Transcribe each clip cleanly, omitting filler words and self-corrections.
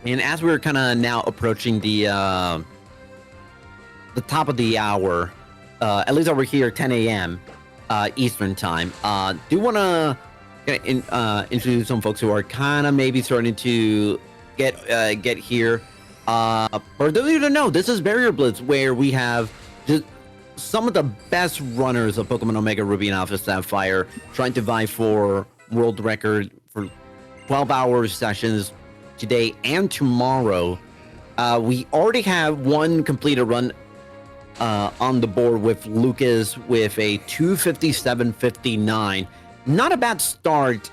And as we're kind of now approaching the top of the hour, at least over here, 10 a.m. Eastern time, do want to introduce some folks who are kind of maybe starting to get here. For those of you who don't know, this is Barrier Blitz, where we have just some of the best runners of Pokemon Omega Ruby and Alpha Sapphire trying to vie for world record for 12-hour sessions today and tomorrow. We already have one completed run on the board with Lucas with a 257.59. Not a bad start,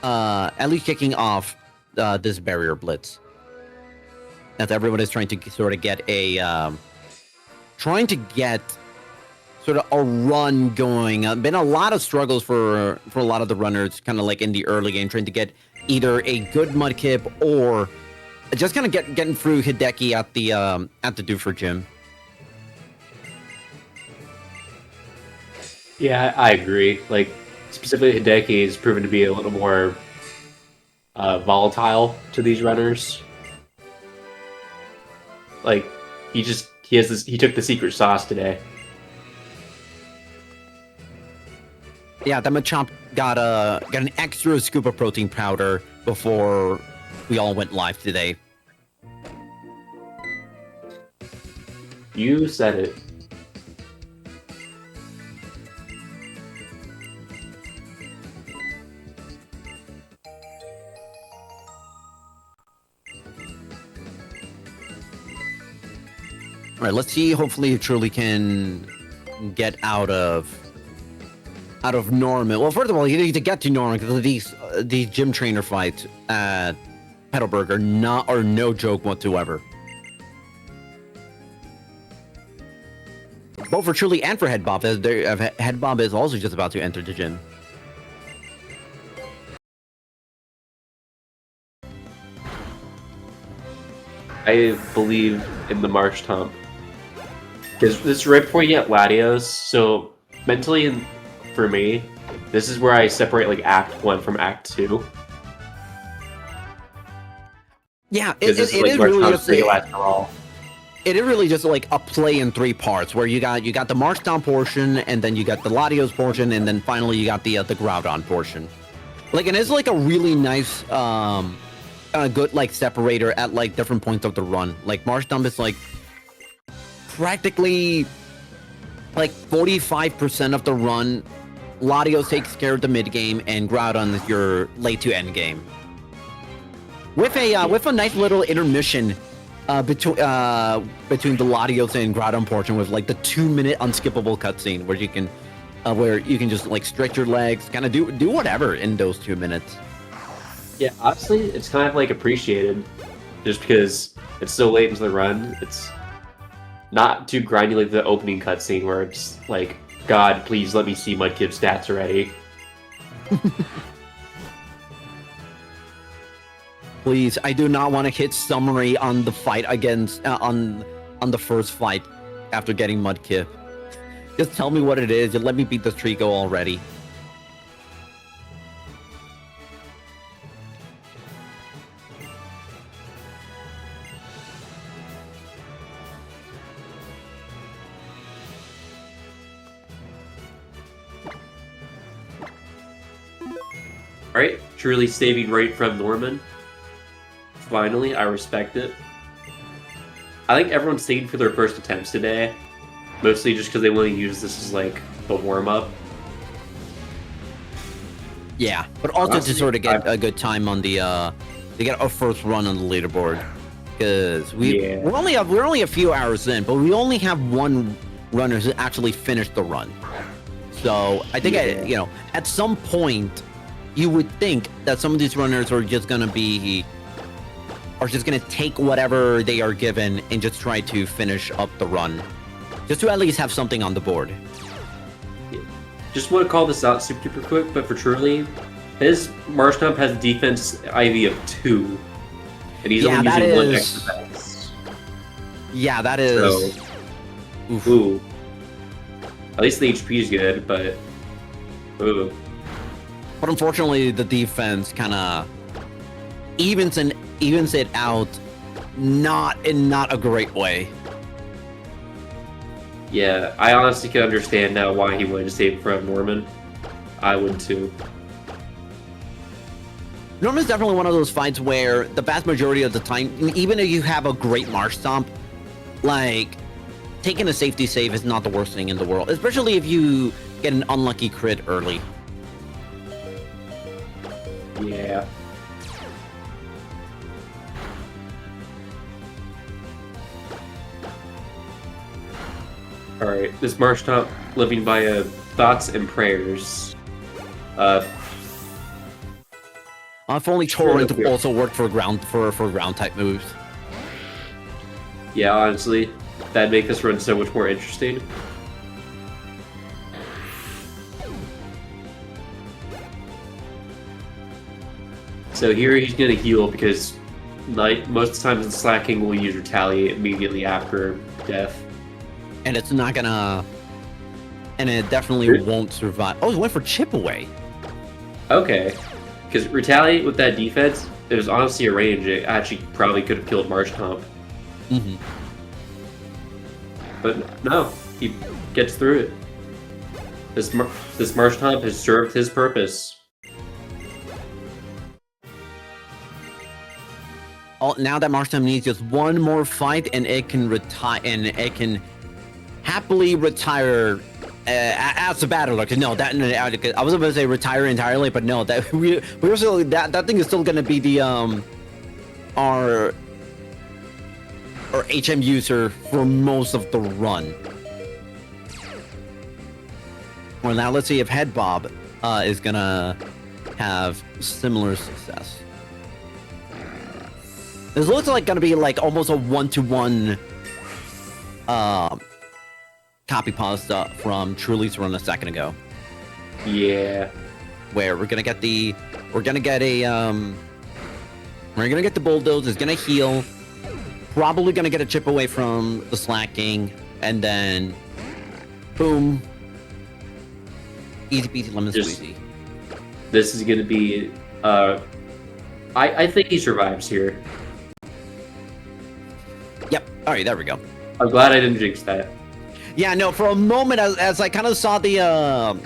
at least kicking off this Barrier Blitz. As everyone is trying to sort of get a sort of a run going. Been a lot of struggles for a lot of the runners, kind of like in the early game, trying to get either a good Mudkip or just kind of getting through Hideki at the Doofer gym. Yeah, I agree. Like, specifically Hideki is proven to be a little more volatile to these runners. Like, he took the secret sauce today. Yeah, the Machamp got an extra scoop of protein powder before we all went live today. You said it. All right, let's see. Hopefully, you truly can get out of Norman. Well, first of all, you need to get to Norman because these gym trainer fights at Petalburg are no joke whatsoever. Both for Truly and for Headbob, as Headbob is also just about to enter the gym. I believe in the Marshtomp. Because this is right before you get Latios, so mentally, and for me, this is where I separate like Act 1 from Act 2. Yeah, it is really just it is really just like a play in three parts, where you got the Marshtomp portion, and then you got the Latios portion, and then finally you got the Groudon portion. Like, and it's like a really nice, good like separator at like different points of the run. Like Marshtomp is like practically like 45% of the run. Latios takes care of the mid game, and Groudon is your late to end game. With a nice little intermission between the Latios and Groudon portion, with like the 2-minute unskippable cutscene where you can just like stretch your legs, kind of do whatever in those 2 minutes. Yeah, honestly, it's kind of like appreciated, just because it's so late into the run. It's not too grindy like the opening cutscene where it's like, God, please let me see Mudkip's stats already. Please, I do not want to hit summary on the fight against on the first fight after getting Mudkip. Just tell me what it is and let me beat this Trico already. Alright, truly saving right from Norman. Finally, I respect it. I think everyone's saving for their first attempts today, mostly just because they want to use this as like the warm-up. Yeah, but also honestly, to sort of get a good time on the to get our first run on the leaderboard, because we're only a few hours in, but we only have one runner who actually finished the run. So I think at some point you would think that some of these runners are just gonna take whatever they are given and just try to finish up the run, just to at least have something on the board. Just want to call this out super quick, but for Truly, his Marshtomp has a defense IV of 2, and he's only using 1 extra defense. Yeah, that is. So, ooh. At least the HP is good, but ooh. But unfortunately, the defense kind of evens it out not a great way. Yeah, I honestly can understand now why he wanted to save from Norman. I would too. Norman's definitely one of those fights where the vast majority of the time, even if you have a great Marsh Stomp, like, taking a safety save is not the worst thing in the world, especially if you get an unlucky crit early. Yeah. Alright, this Marsh Stomp living via thoughts and prayers. If only Torrent also worked for ground type moves. Yeah, honestly, that'd make this run so much more interesting. So here he's gonna heal because most of the times in slacking we'll use Retaliate immediately after death. And it's not gonna... And it definitely won't survive. Oh, he went for Chip Away. Okay. Because Retaliate with that defense, it was honestly a range. It actually probably could have killed Marsh Stomp. Mm-hmm. But no, he gets through it. This Marsh Stomp has served his purpose. Oh, now that Marsh Stomp needs just one more fight, and it can retire, and it can happily retire as a battle. Like, no, that I was about to say retire entirely, but no, that we're still that thing is still going to be the our HM user for most of the run. Well, now let's see if Head Bob is gonna have similar success. This looks like gonna be like almost a 1-to-1 copy pasta from Truly's run a second ago. Yeah. Where we're gonna get the bulldoze, is gonna heal, probably gonna get a chip away from the slacking, and then boom. Easy peasy lemon squeezy. This is gonna be I think he survives here. Yep. Alright, there we go. I'm glad I didn't jinx that. Yeah, no, for a moment as I kind of saw the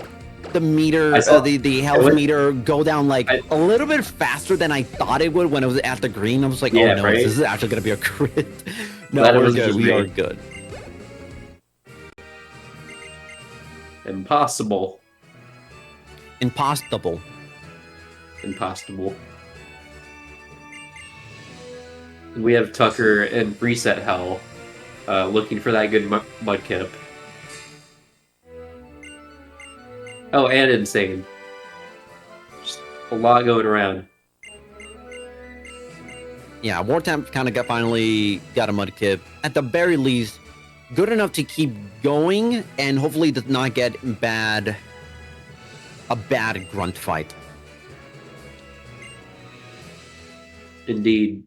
meter, the health meter go down like a little bit faster than I thought it would when it was at the green. I was like, oh no, this is actually gonna be a crit. No, we're good. We are good. Impossible. Impossible. Impossible. We have Tucker and Reset Hell looking for that good Mudkip. Oh, and Insane. Just a lot going around. Yeah, Wartamp kind of finally got a Mudkip. At the very least, good enough to keep going and hopefully does not get a bad grunt fight. Indeed.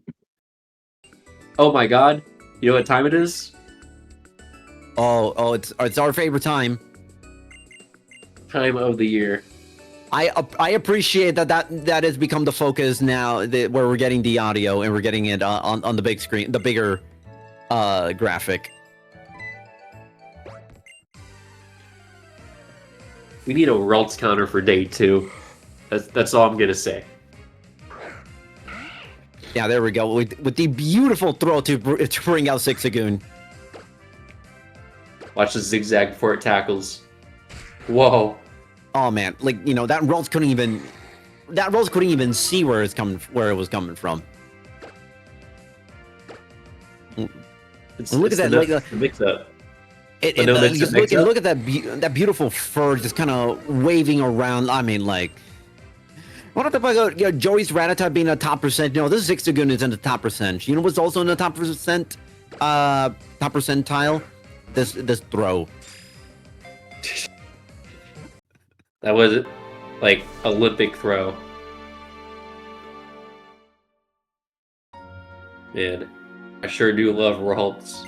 Oh my god. You know what time it is? Oh, it's our favorite time. Time of the year. I appreciate that has become the focus now, where we're getting the audio and we're getting it on the big screen, the bigger graphic. We need a Ralts counter for day 2. That's all I'm gonna say. Yeah, there we go. With the beautiful throw to bring out Zigzagoon. Watch the zigzag before it tackles. Whoa. Oh man, like, you know, that Ralts couldn't even see where it was coming from. Look at that, like the mix up. Look at that beautiful fur just kind of waving around. I mean, like, what about Joey's Rattata being a top percent? No, this Zigzagoon is in the top percent. You know what's also in the top percentile? This throw. That was like Olympic throw. Man, I sure do love Ralts.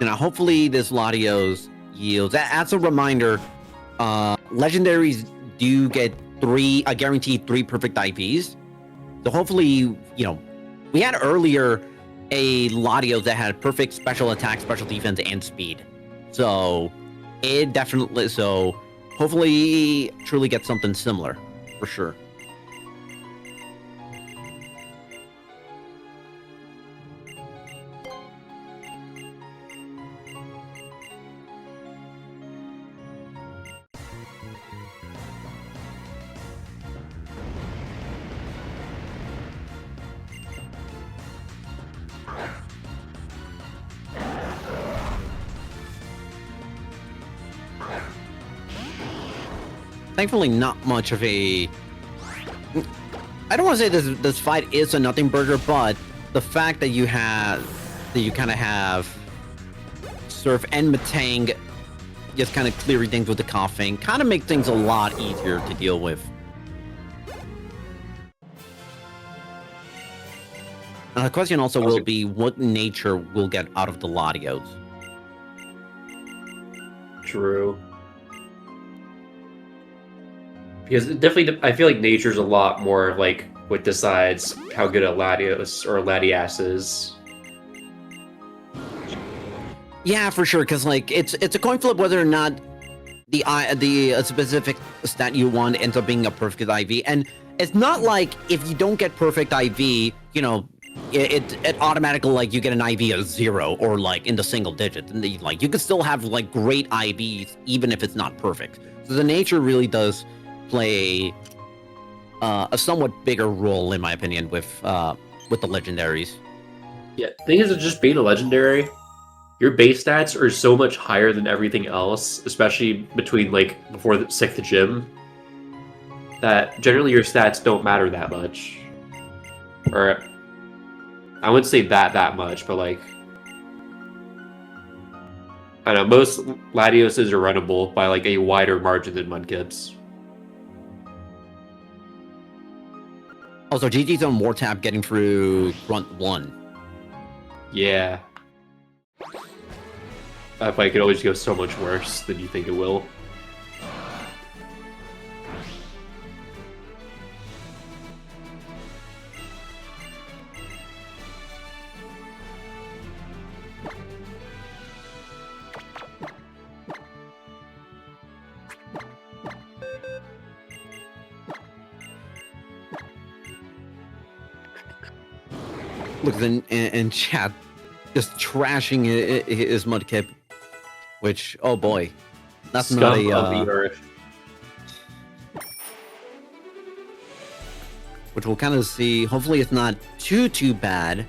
Now, hopefully this Latios yields. As a reminder, legendaries do get guaranteed 3 perfect IVs. So hopefully, you know, we had earlier a Latios that had perfect special attack, special defense, and speed. So it definitely, so hopefully truly get something similar for sure. Thankfully, not much of a... I don't want to say this fight is a nothing burger, but the fact that you kind of have Surf and Matang just kind of clearing things with the coughing kind of make things a lot easier to deal with. The question also will be what nature we'll get out of the Latios. True. Because it definitely, I feel like nature's a lot more like what decides how good a Latios or a Latias is. Yeah, for sure. Because like it's a coin flip whether or not the specific stat you want ends up being a perfect IV, and it's not like if you don't get perfect IV, you know, it automatically like you get an IV of 0 or like in the single digits, and like you could still have like great IVs even if it's not perfect. So the nature really does play a somewhat bigger role, in my opinion, with the legendaries. Yeah, thing is, it's just being a legendary. Your base stats are so much higher than everything else, especially between like before the 6th gym, that generally your stats don't matter that much. Or I wouldn't say that much, but like I don't know, most Latioses are runnable by like a wider margin than Mudkips. Also, GG's on Wartap getting through front 1. Yeah. That fight could always go so much worse than you think it will. Look, in chat, just trashing his Mudkip, which, oh boy, that's Scum not of the earth. Which we'll kind of see. Hopefully, it's not too bad.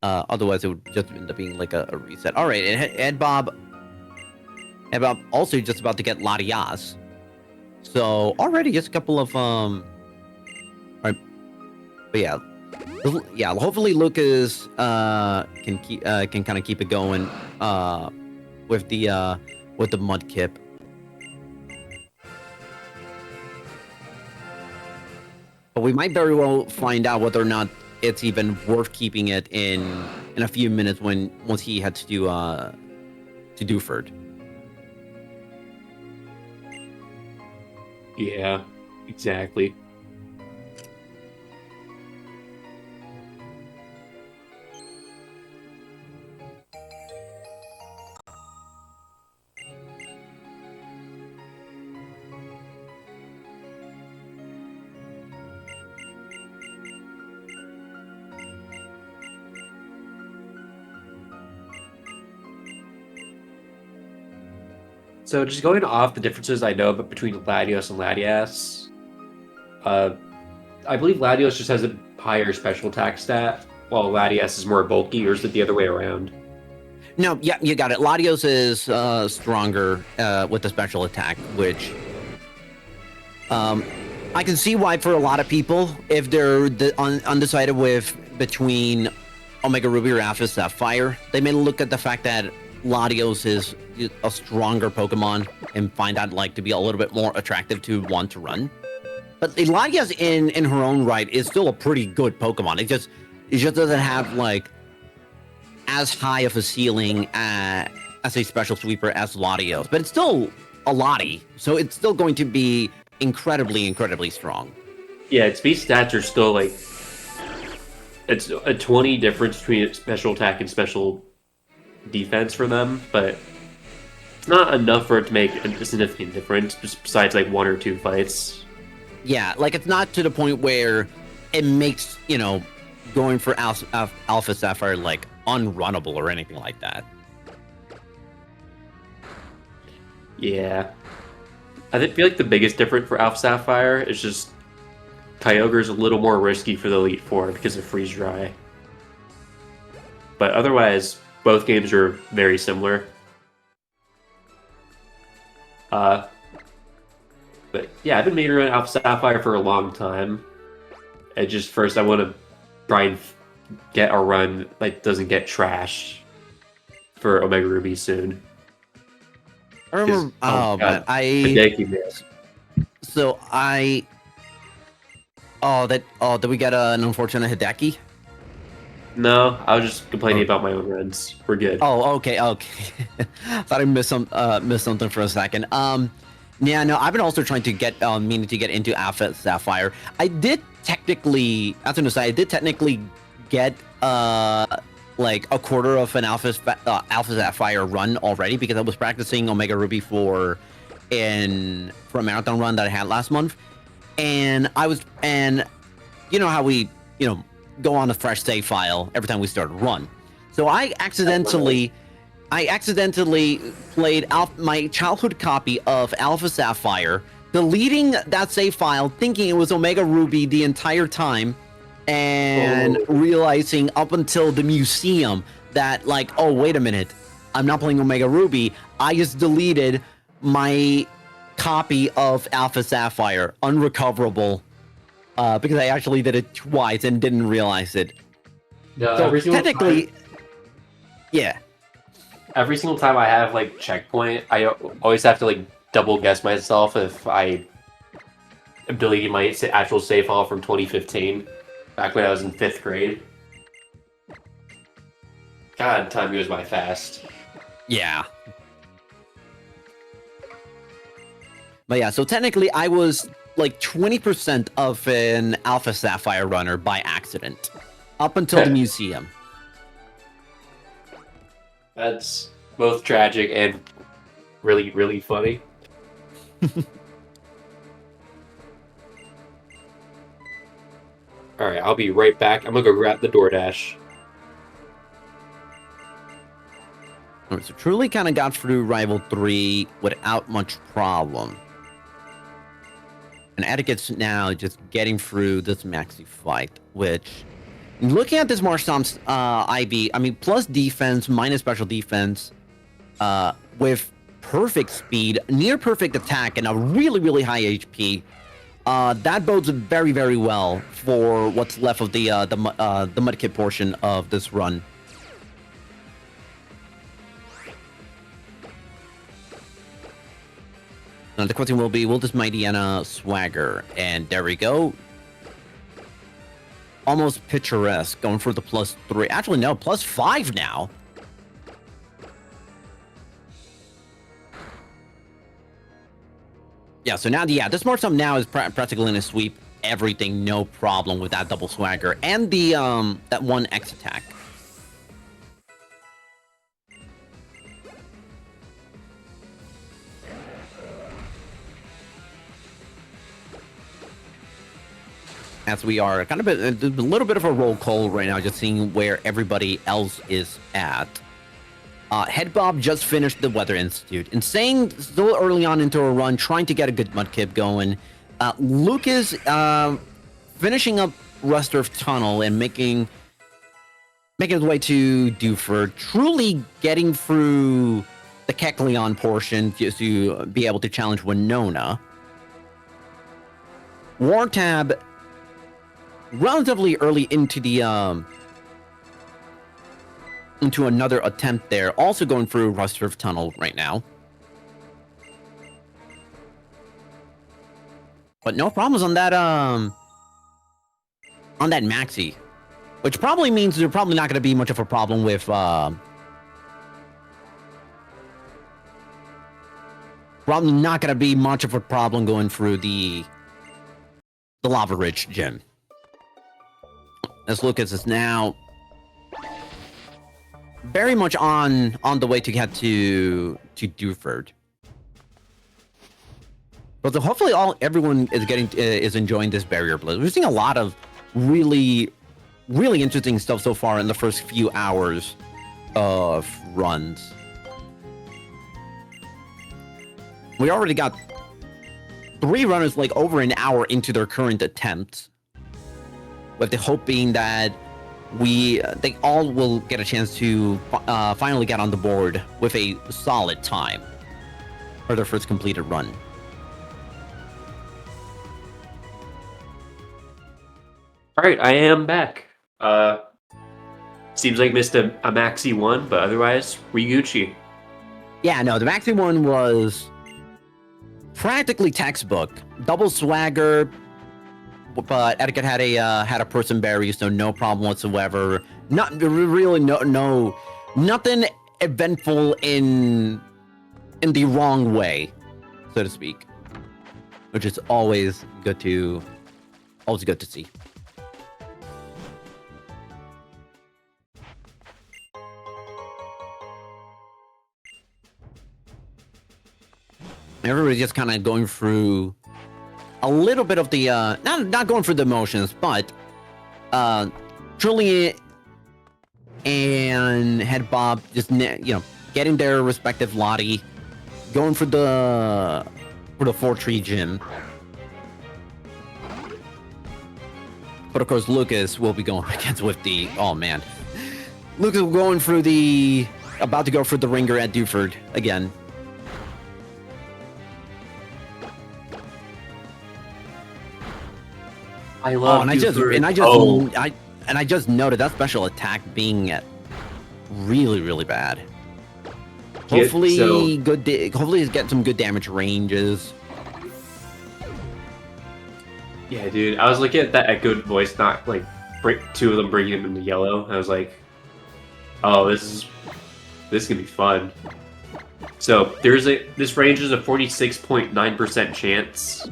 Otherwise, it would just end up being like a reset. All right, Ed Bob also just about to get Latias. So already just a couple of All right, but yeah. Yeah, hopefully Lucas can kind of keep it going with the Mudkip. But we might very well find out whether or not it's even worth keeping it in a few minutes once he had to Dewford. Yeah, exactly. So just going off the differences I know between Latios and Latias, I believe Latios just has a higher special attack stat, while Latias is more bulky, or is it the other way around? No, yeah, you got it. Latios is stronger with the special attack, which I can see why for a lot of people, if they're undecided between Omega Ruby or Alpha Sapphire, they may look at the fact that Latios is a stronger Pokemon and find that like to be a little bit more attractive to want to run. But Latias in her own right is still a pretty good Pokemon. It just doesn't have like as high of a ceiling as a special sweeper as Latios, but it's still a Lottie, so it's still going to be incredibly strong. Yeah, its base stats are still like it's a 20 difference between special attack and special defense for them, but it's not enough for it to make a significant difference besides like 1 or 2 fights. Yeah, like it's not to the point where it makes, going for Alpha Sapphire like unrunnable or anything like that. Yeah. I feel like the biggest difference for Alpha Sapphire is just Kyogre's a little more risky for the Elite Four because of Freeze Dry. But otherwise, both games are very similar. But yeah, I've been making around Alpha Sapphire for a long time. And just first, I want to try and get a run that doesn't get trashed for Omega Ruby soon. I remember. Man, ridiculous. So did we get an unfortunate Hideki? No, I was just complaining about my own runs. We're good. Oh, okay. Thought I missed something for a second. Yeah, no, I've been also trying to get meaning to get into Alpha Sapphire. I did technically, as an aside, get like a quarter of an Alpha Sapphire run already because I was practicing Omega Ruby for a marathon run that I had last month, and you know how we go on a fresh save file every time we start a run. So I accidentally played my childhood copy of Alpha Sapphire, deleting that save file, thinking it was Omega Ruby the entire time, and realizing up until the museum that, like, oh, wait a minute, I'm not playing Omega Ruby. I just deleted my copy of Alpha Sapphire, unrecoverable, because I actually did it twice and didn't realize it. No, so technically, yeah. Every single time I have like checkpoint, I always have to like double guess myself if I am deleting my actual save file from 2015, back when I was in 5th grade. God, time goes by fast. Yeah. But yeah, so technically I was like 20% of an Alpha Sapphire runner by accident, up until the museum. That's both tragic and really, really funny. Alright, I'll be right back. I'm gonna go grab the DoorDash. Alright, so Truly kind of got through Rival 3 without much problem. And Etiquette's now just getting through this maxi fight, which... Looking at this Marstom's IB, I mean, plus defense, minus special defense, with perfect speed, near perfect attack, and a really high HP, that bodes very, very well for what's left of the Mudkip portion of this run. Now the question will be, will this Mightyena swagger? And there we go. Almost picturesque, going for the +3. Actually, no, +5 now. Yeah, so now, this Marstom now is practically going to sweep everything, no problem with that double swagger and the that 1 X attack. As we are kind of a little bit of a roll call right now, just seeing where everybody else is at. Head Bob just finished the Weather Institute. Insane, still early on into a run, trying to get a good Mudkip going. Lucas finishing up Rusturf Tunnel and making his way to Dewford. Truly getting through the Kecleon portion just to be able to challenge Winona. Wartab relatively early into the into another attempt there, also going through Rusturf Tunnel right now. But no problems on that maxi, which probably means there's probably not going to be much of a problem with probably not gonna be much of a problem going through the Lava Ridge gym. As Lucas is now very much on the way to get to Dewford. But hopefully everyone is enjoying this Barrier Blitz. We're seeing a lot of really interesting stuff so far in the first few hours of runs. We already got 3 runners like over an hour into their current attempts, with the hope being that they all will get a chance to finally get on the board with a solid time for their first completed run. All right, I am back. Seems like missed a maxi one, but otherwise, we Gucci. Yeah, no, the maxi one was practically textbook. Double swagger, but Etiquette had a person berry, so no problem whatsoever. Not really nothing eventful in the wrong way, so to speak, which is always good to see. Everybody's just kind of going through a little bit of the not going through the motions, but Trillian and Head Bob just getting their respective Lottie, going for the 4-tree gym. But of course, Lucas will be going against with the Lucas will going through about to go for the ringer at Dewford again. I love. I just noted that special attack being really bad. Hopefully, hopefully he's getting some good damage ranges. Yeah, dude. I was looking at that at good voice, not like 2 of them bringing him into yellow. I was like, oh, this can be fun. So this range is a 46.9% chance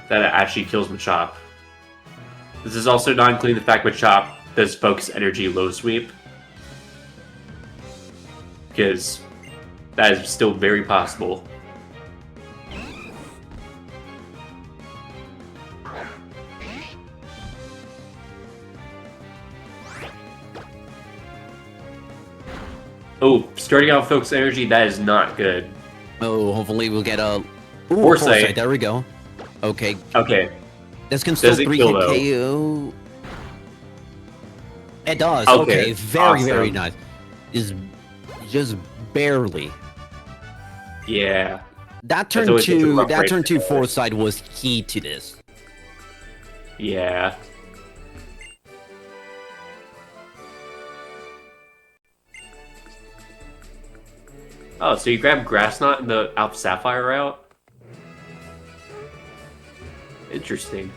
that it actually kills Machop. This is also not including the fact Machop does focus energy low sweep, because that is still very possible. Oh, starting out focus energy, that is not good. Oh, hopefully we'll get a Foresight. There we go. Okay. This can still 3-hit KO. It does. Okay. Very, awesome. very nice. Is just barely. Yeah. That turn 2 Foresight was key to this. Yeah. Oh, so you grabbed Grass Knot in the Alpha Sapphire route? Interesting.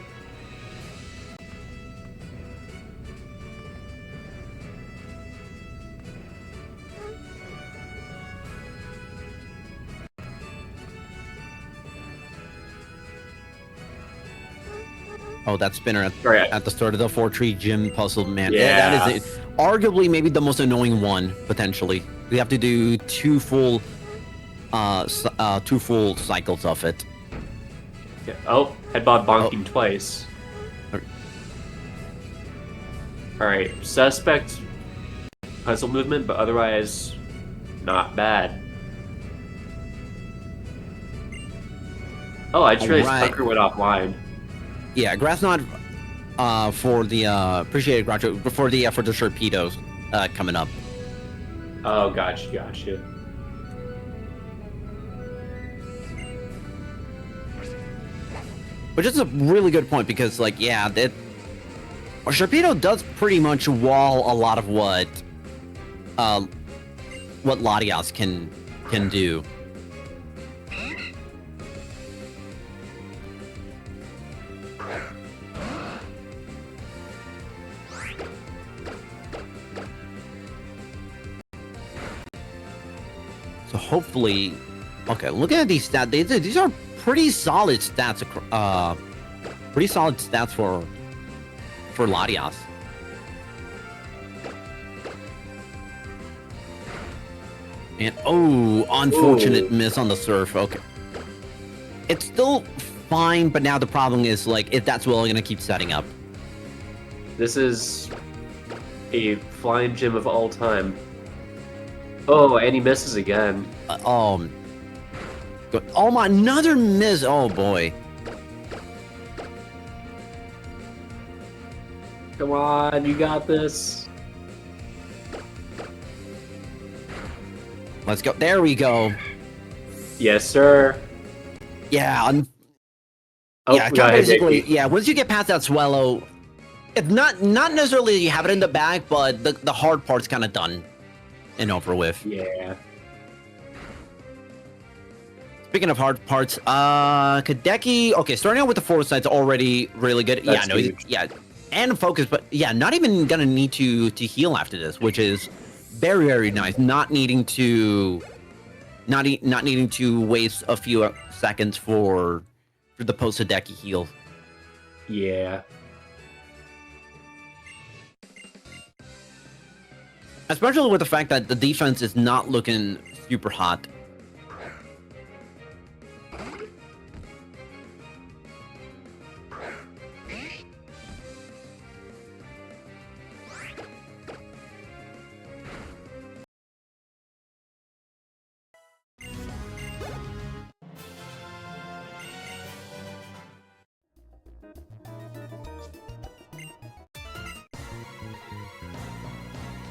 Oh, that spinner at the start of the 4-tree gym puzzle, man. Yeah. That is arguably maybe the most annoying one, potentially. We have to do 2 full cycles of it. Yeah. Oh, Headbot bonking twice. Alright, suspect puzzle movement, but otherwise not bad. Oh, I just realized Tucker went offline. Yeah, Grass Knot for the appreciated Groucho for the torpedoes coming up. Oh, gotcha. Which is a really good point because, like, yeah, Sharpedo does pretty much wall a lot of what Latias can do. So hopefully Okay, looking at these stats, these are pretty solid stats. Pretty solid stats for Latias. And unfortunate miss on the surf. Okay, it's still fine, but now the problem is like if that's well gonna keep setting up. This is a flying gym of all time. Oh, and he misses again. Good. Oh my, another miss. Oh boy. Come on, you got this. Let's go. There we go. Yes, sir. Yeah. Oh, Basically, yeah. Once you get past that swallow, it's not necessarily you have it in the bag, but the hard part's kind of done and over with. Yeah. Speaking of hard parts, Kadeki. Okay, starting out with the foresight's already really good. That's huge. And focus, but yeah, not even gonna need to heal after this, which is very, very nice. Not needing to waste a few seconds for the post Hideki heal. Yeah. Especially with the fact that the defense is not looking super hot.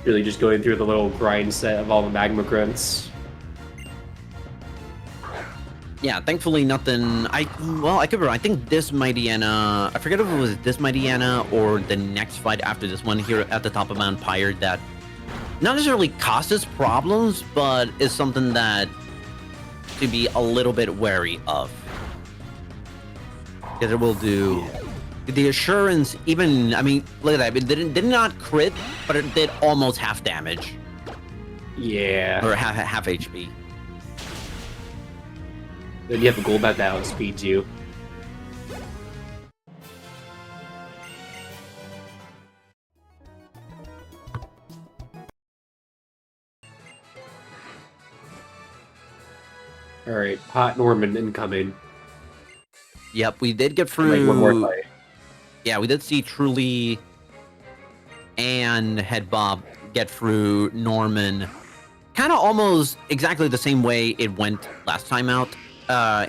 Really just going through the little grind set of all the magma grunts. Yeah, thankfully nothing. I could be wrong. I think this Mightyena. I forget if it was this Mightyena or the next fight after this one here at the top of Mount Pyre that not necessarily causes problems, but is something that to be a little bit wary of. Because it will do. The assurance, even, I mean, look at that. It did not crit, but it did almost half damage. Yeah. Or half HP. Then you have a gold bat that outspeeds you. Alright, Hot Norman incoming. Yep, we did get through. Like one more fight. Yeah, we did see Truly and Head Bob get through Norman. Kind of almost exactly the same way it went last time out,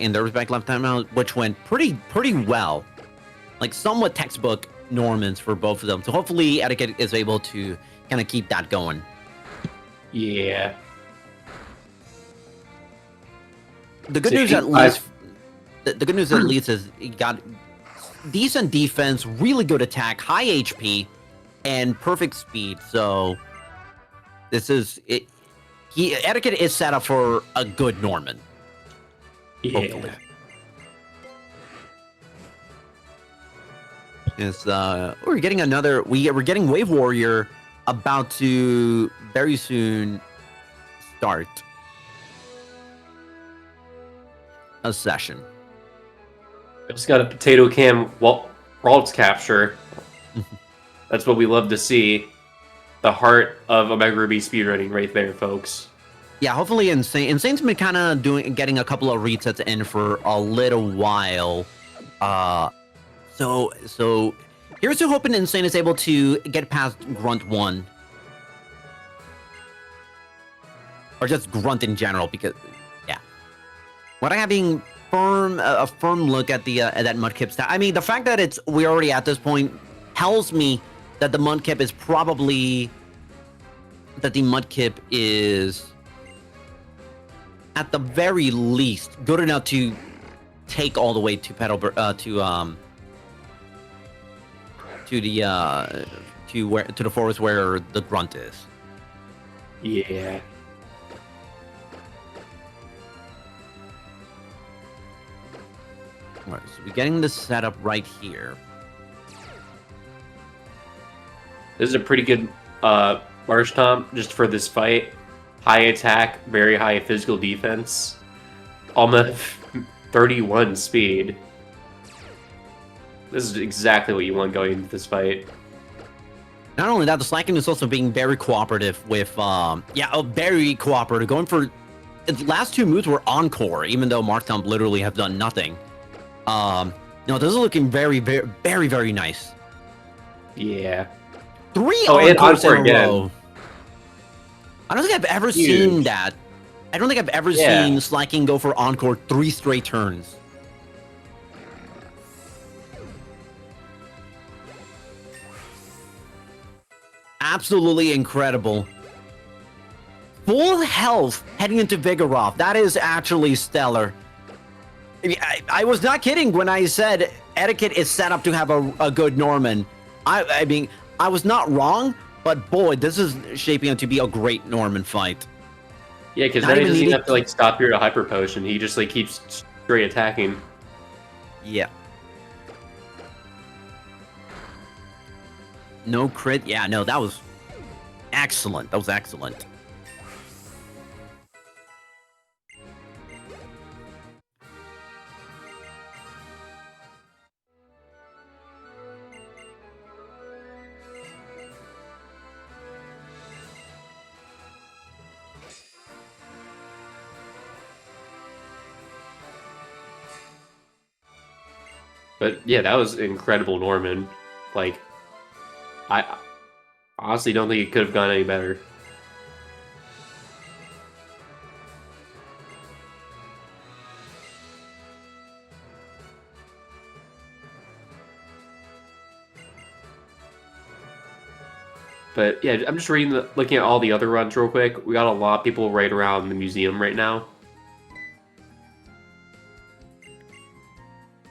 in their respect last time out, which went pretty well. Like somewhat textbook Normans for both of them. So hopefully Etiquette is able to kind of keep that going. Yeah. The good news at least, the good news at least is he got decent defense, really good attack, high HP, and perfect speed. So this is it. Etiquette is set up for a good Norman. Yeah. Hopefully. It's we're getting another. We're getting Wave Warrior about to very soon start a session. Just got a potato cam Waltz capture. That's what we love to see. The heart of Omega Ruby speedrunning right there, folks. Yeah, hopefully Insane's been kind of getting a couple of resets in for a little while. So here's to hoping Insane is able to get past Grunt 1. Or just Grunt in general, because yeah. What I having a firm look at the that Mudkip stat. I mean, the fact that we're already at this point tells me that the Mudkip is at the very least good enough to take all the way to the forest where the Grunt is. Yeah. All right, so we're getting this setup right here. This is a pretty good Marshtomp just for this fight. High attack, very high physical defense. almost 31 speed. This is exactly what you want going into this fight. Not only that, the Slacken is also being very cooperative with, very cooperative. Going for its last two moves were Encore, even though Markdown literally have done nothing. No, this is looking very, very, very, very nice. Yeah. 3 and Encores Encore in a again. row. I don't think I've ever seen that. I don't think I've ever seen Slacking go for Encore 3 straight turns. Absolutely incredible. Full health heading into Vigoroth. That is actually stellar. I was not kidding when I said Etiquette is set up to have a good Norman. I mean, I was not wrong, but boy, this is shaping up to be a great Norman fight. Yeah, because now he doesn't even have to like stop here to Hyper Potion. He just like keeps straight attacking. Yeah. No crit. Yeah, no, that was excellent. That was excellent. But yeah, that was incredible, Norman. Like, I honestly don't think it could have gone any better. But yeah, I'm just looking at all the other runs real quick. We got a lot of people right around the museum right now.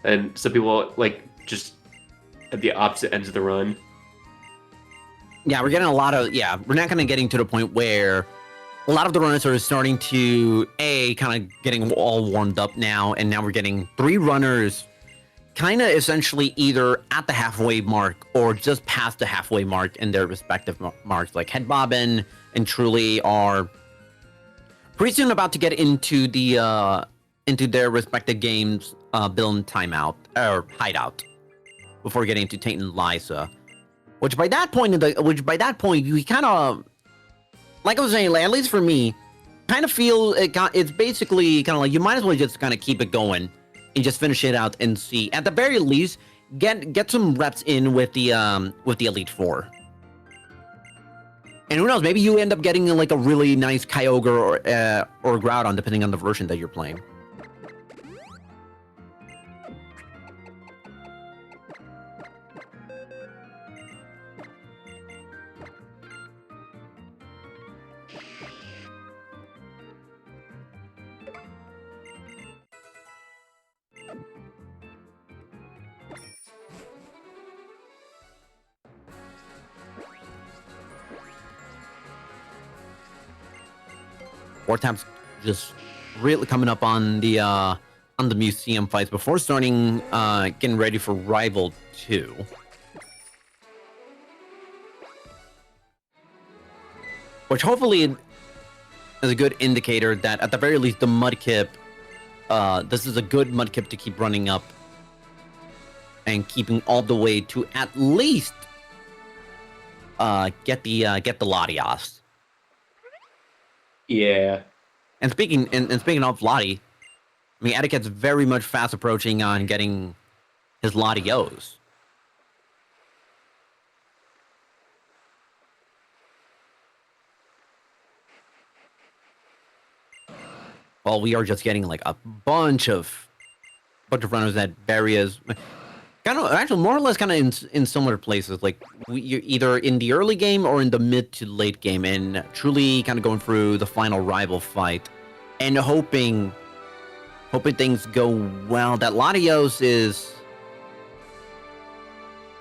And some people, like, just at the opposite ends of the run. Yeah, we're getting a lot of... Yeah, we're not kind of getting to the point where a lot of the runners are starting to, kind of getting all warmed up now, and now we're getting 3 runners kind of essentially either at the halfway mark or just past the halfway mark in their respective marks. Like Head Bobbin and Truly are pretty soon about to get into the into their respective games build timeout or hideout before getting to Tate and Liza. Which by that point you kind of, like I was saying, at least for me, kind of feel it's basically kind of like you might as well just kind of keep it going and just finish it out and see. At the very least, get some reps in with the Elite Four. And who knows, maybe you end up getting like a really nice Kyogre or Groudon, depending on the version that you're playing. Wartap's just really coming up on the museum fights before starting getting ready for Rival 2. Which hopefully is a good indicator that at the very least the Mudkip, this is a good Mudkip to keep running up and keeping all the way to at least get the Latias. Yeah. And speaking of Lottie, I mean, Etiquette's very much fast approaching on getting his Latios. Well, we are just getting like a bunch of runners at barriers. Kind of, actually, more or less, kind of in similar places. Like you're either in the early game or in the mid to late game, and truly kind of going through the final rival fight, and hoping things go well. That Latios is,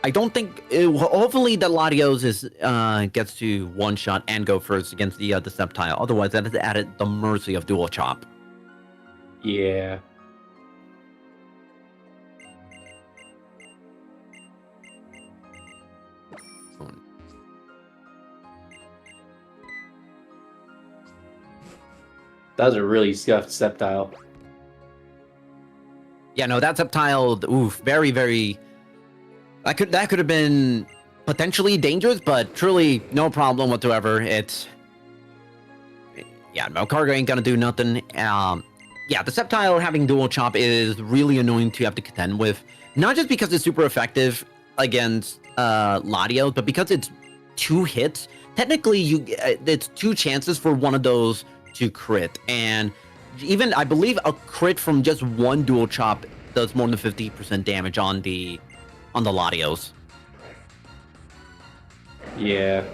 I don't think. Hopefully, that Latios is gets to one shot and go first against the Sceptile. Otherwise, that is at the mercy of Dual Chop. Yeah. That was a really scuffed Sceptile. Yeah, no, that Sceptile, oof, very, very. That could have been potentially dangerous, but truly no problem whatsoever. It's yeah, no cargo ain't gonna do nothing. Yeah, the Sceptile having dual chop is really annoying to have to contend with. Not just because it's super effective against Latios, but because it's 2 hits. Technically, it's 2 chances for one of those to crit, and even I believe a crit from just 1 dual chop does more than 50% damage on the Latios. Yeah.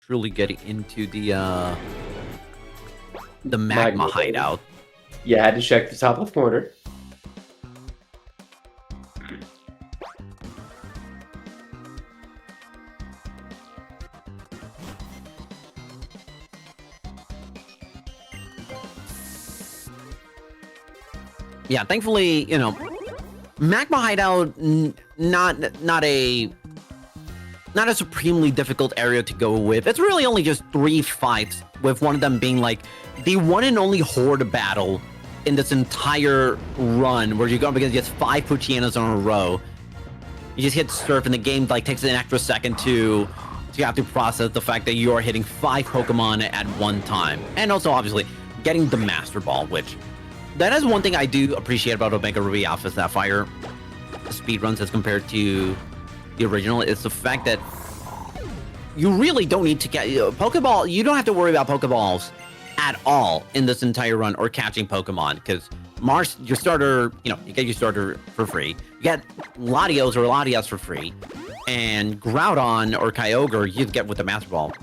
Truly getting into the magma hideout. Yeah, I had to check the top left corner. Yeah, thankfully, you know, magma hideout not a supremely difficult area to go with. It's really only just 3 fights, with one of them being like the one and only horde battle in this entire run, where you're going up against just 5 Poochyena in a row. You just hit surf, and the game like takes an extra second to have to process the fact that you are hitting 5 Pokemon at one time, and also obviously getting the Master Ball, which that is one thing I do appreciate about Omega Ruby Alpha Sapphire speedruns as compared to the original. Is the fact that you really don't need to get Pokeball. You don't have to worry about Pokeballs at all in this entire run, or catching Pokemon, because Mars, your starter, you get your starter for free. You get Latios or Latias for free, and Groudon or Kyogre you get with the Master Ball.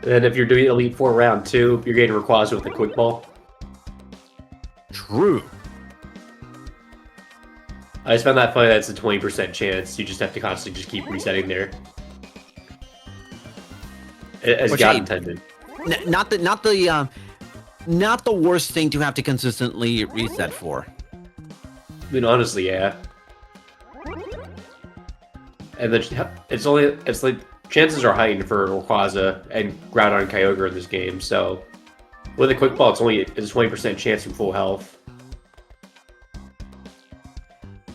And if you're doing Elite Four round 2, you're getting Rayquaza with the Quick Ball. True. I just found that funny. That's a 20% chance. You just have to constantly just keep resetting there, as God intended. Not the worst thing to have to consistently reset for. I mean, honestly, yeah. And then it's like chances are heightened for Rayquaza and Groudon and Kyogre in this game. So with a Quick Ball, it's a 20% chance from full health.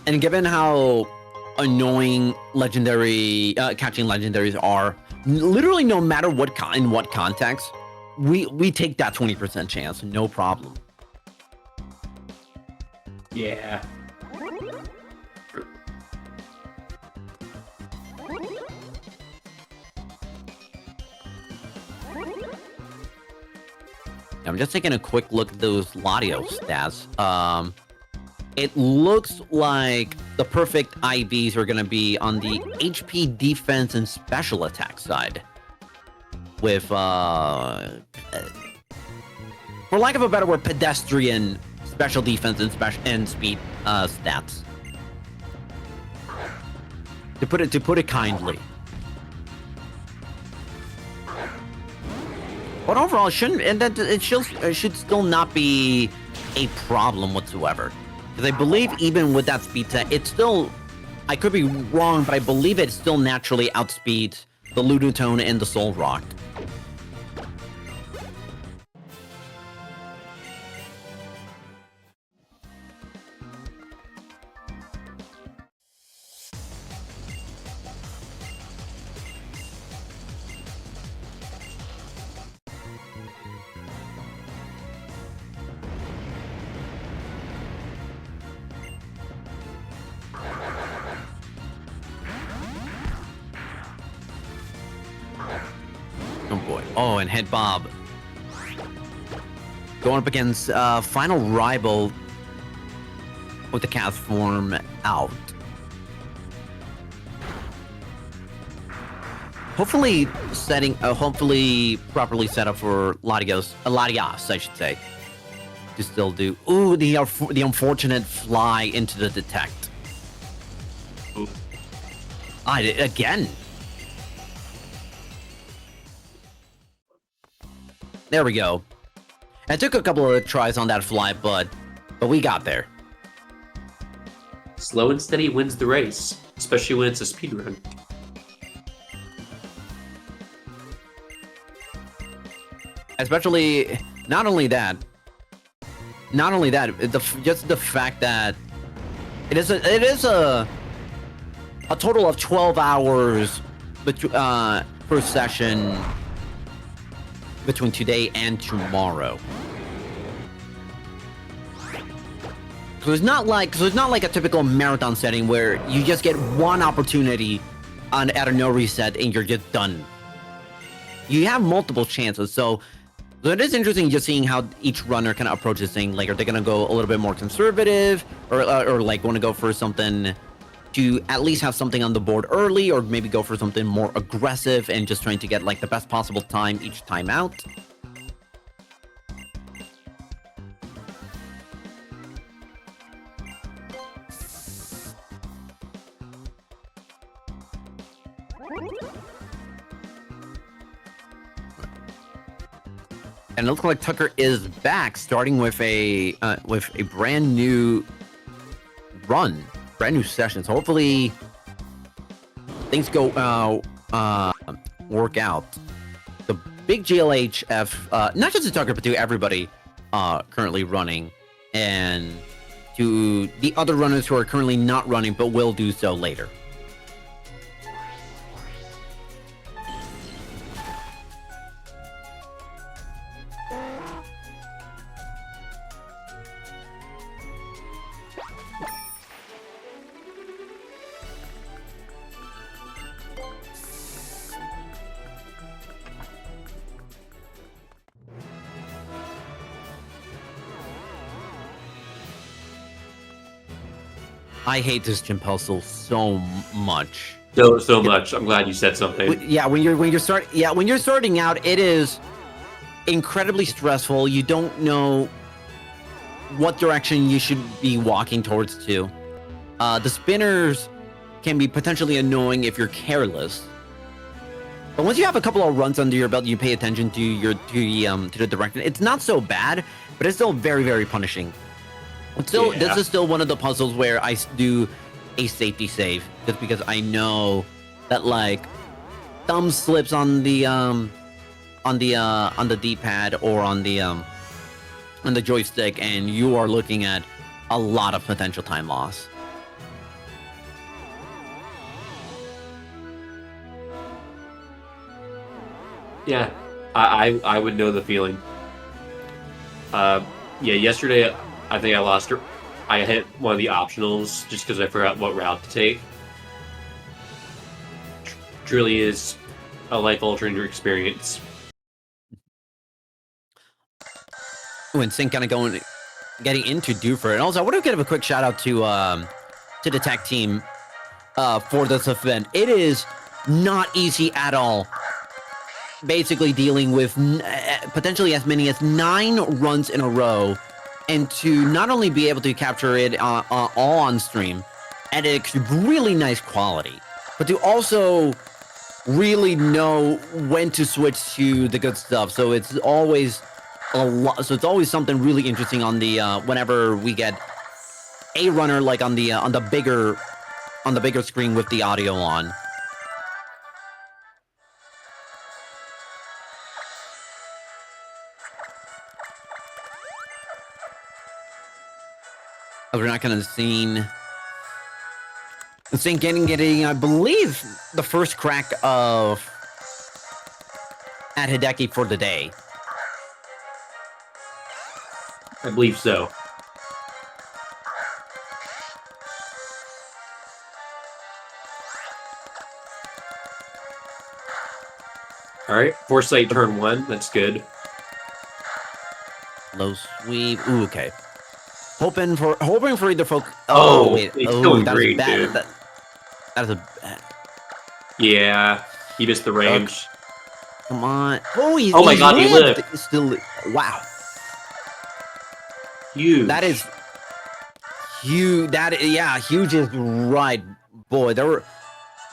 And given how annoying legendary catching legendaries are, literally no matter what in what context, we take that 20% chance, no problem. Yeah. I'm just taking a quick look at those Latios stats. It looks like the perfect IVs are going to be on the HP, defense, and special attack side. With, for lack of a better word, pedestrian special defense and speed stats. To put it kindly. But overall, it should still not be a problem whatsoever. Because I believe even with that speed set, it's still, I could be wrong, but I believe it still naturally outspeeds the Ludotone and the Soul Rock. Oh boy. Oh, and Head Bob. Going up against final rival with the cast form out. Hopefully properly set up for Latias, I should say, to still do. Ooh, the unfortunate fly into the detect. Ooh. Again. There we go. It took a couple of tries on that fly, but we got there. Slow and steady wins the race, especially when it's a speedrun. Especially, not only that, just the fact that it is a total of 12 hours per session between today and tomorrow. So it's not like a typical marathon setting where you just get one opportunity at a no reset and you're just done. You have multiple chances, so it is interesting just seeing how each runner kind of approaches things. Like, are they going to go a little bit more conservative, or like want to go for something to at least have something on the board early, or maybe go for something more aggressive and just trying to get like the best possible time each time out? And it looks like Tucker is back, starting with a brand new run, brand new session. So hopefully things go work out. The big GLHF, not just to Tucker, but to everybody currently running, and to the other runners who are currently not running but will do so later. I hate this gym puzzle so much. So much. I'm glad you said something. Yeah, when you're starting out, it is incredibly stressful. You don't know what direction you should be walking towards to. The spinners can be potentially annoying if you're careless. But once you have a couple of runs under your belt, you pay attention to the direction. It's not so bad, but it's still very, very punishing. This is still one of the puzzles where I do a safety save, just because I know that like thumb slips on the D-pad or on the joystick, and you are looking at a lot of potential time loss. Yeah, I would know the feeling. Yeah, yesterday I think I lost her. I hit one of the optionals just because I forgot what route to take. Truly is a life-altering experience. Ooh, and Sync kind of getting into Doofer. And also, I want to give a quick shout out to the tech team for this event. It is not easy at all. Basically dealing with potentially as many as 9 runs in a row, and to not only be able to capture it all on stream at a really nice quality, but to also really know when to switch to the good stuff. So it's always a lot. So it's always something really interesting on the whenever we get a runner like on the bigger screen with the audio on. We're not going to see getting, I believe, the first crack at Hideki for the day. I believe so. All right, Foresight turn 1. That's good. Low sweep. Ooh, okay. Hoping for either folk. Oh, wait. He's Oh, doing that great, was bad. dude. That is a bad. Yeah, he missed the range. Okay. Come on. Oh, Oh my God, he lived. He's still. Wow. Huge. That is huge. Huge is right. Boy, the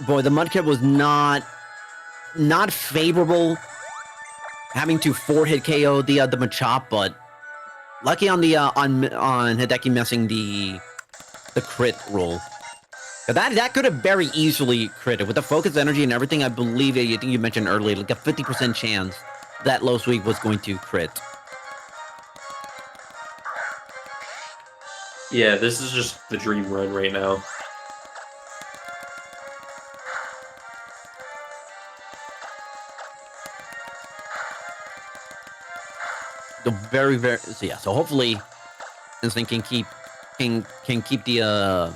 Mudkip was not favorable having to 4-hit KO the Machop, but lucky on the on Hideki missing the crit roll. That could have very easily critted with the focus energy and everything. I believe I think you mentioned earlier, like a 50% chance that low sweep was going to crit. Yeah, this is just the dream run right now. The very so yeah. So hopefully, Instinct can keep the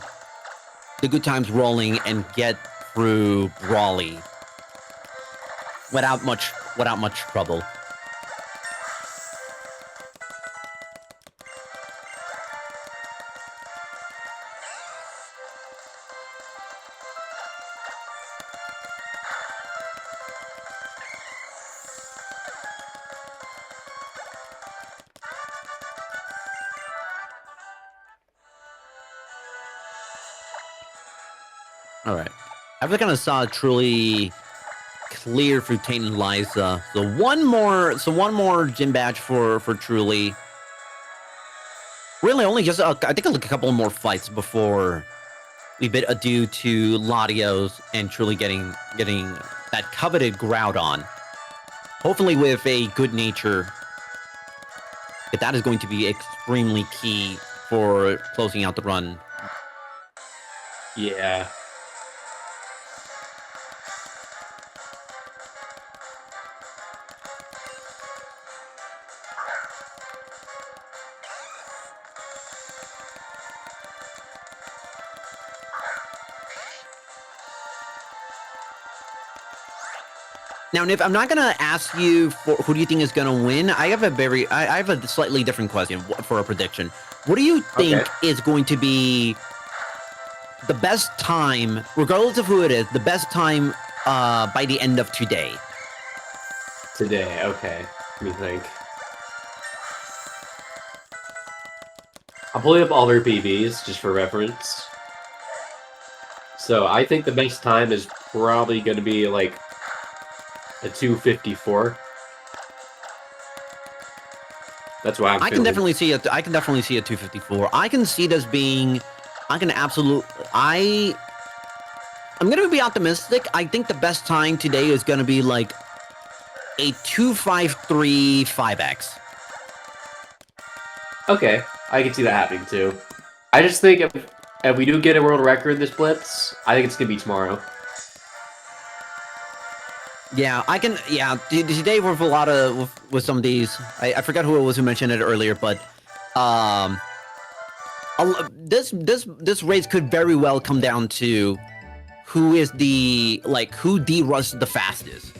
good times rolling and get through Brawly without much trouble. All right. After kind of saw truly clear through Tate and Liza, so one more gym badge for Truly. Really, only just I think like a couple more fights before we bid adieu to Latios and Truly getting that coveted Groudon. Hopefully, with a good nature, that is going to be extremely key for closing out the run. Yeah. Now, Nip, I'm not gonna ask you for who do you think is gonna win. I have a slightly different question for a prediction. What do you think is going to be the best time, regardless of who it is, the best time by the end of today? Today, okay. Let me think. I'm pulling up all their PBs just for reference. So I think the best time is probably going to be like a 2:54. That's why I'm. I can definitely see it. I can definitely see a 2:54. I can see this being. I'm gonna be optimistic. I think the best time today is gonna be like a 2:53 5x. Okay, I can see that happening too. I just think if we do get a world record this Blitz, I think it's gonna be tomorrow. Yeah, I can. Yeah, today with a lot of with some of these, I forgot who it was who mentioned it earlier, but this race could very well come down to who is who de-rushed the fastest.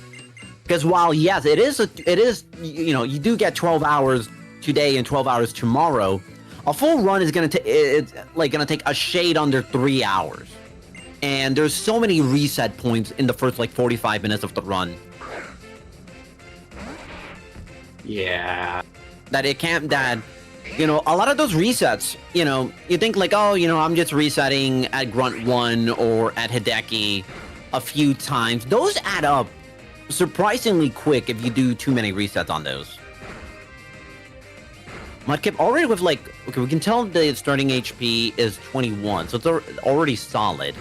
Because while yes, it is you do get 12 hours today and 12 hours tomorrow, a full run is gonna take a shade under 3 hours. And there's so many reset points in the first 45 minutes of the run. Yeah. That it can't a lot of those resets, you think I'm just resetting at Grunt 1 or at Hideki a few times. Those add up surprisingly quick if you do too many resets on those. Mudkip already with we can tell the starting HP is 21, so it's already solid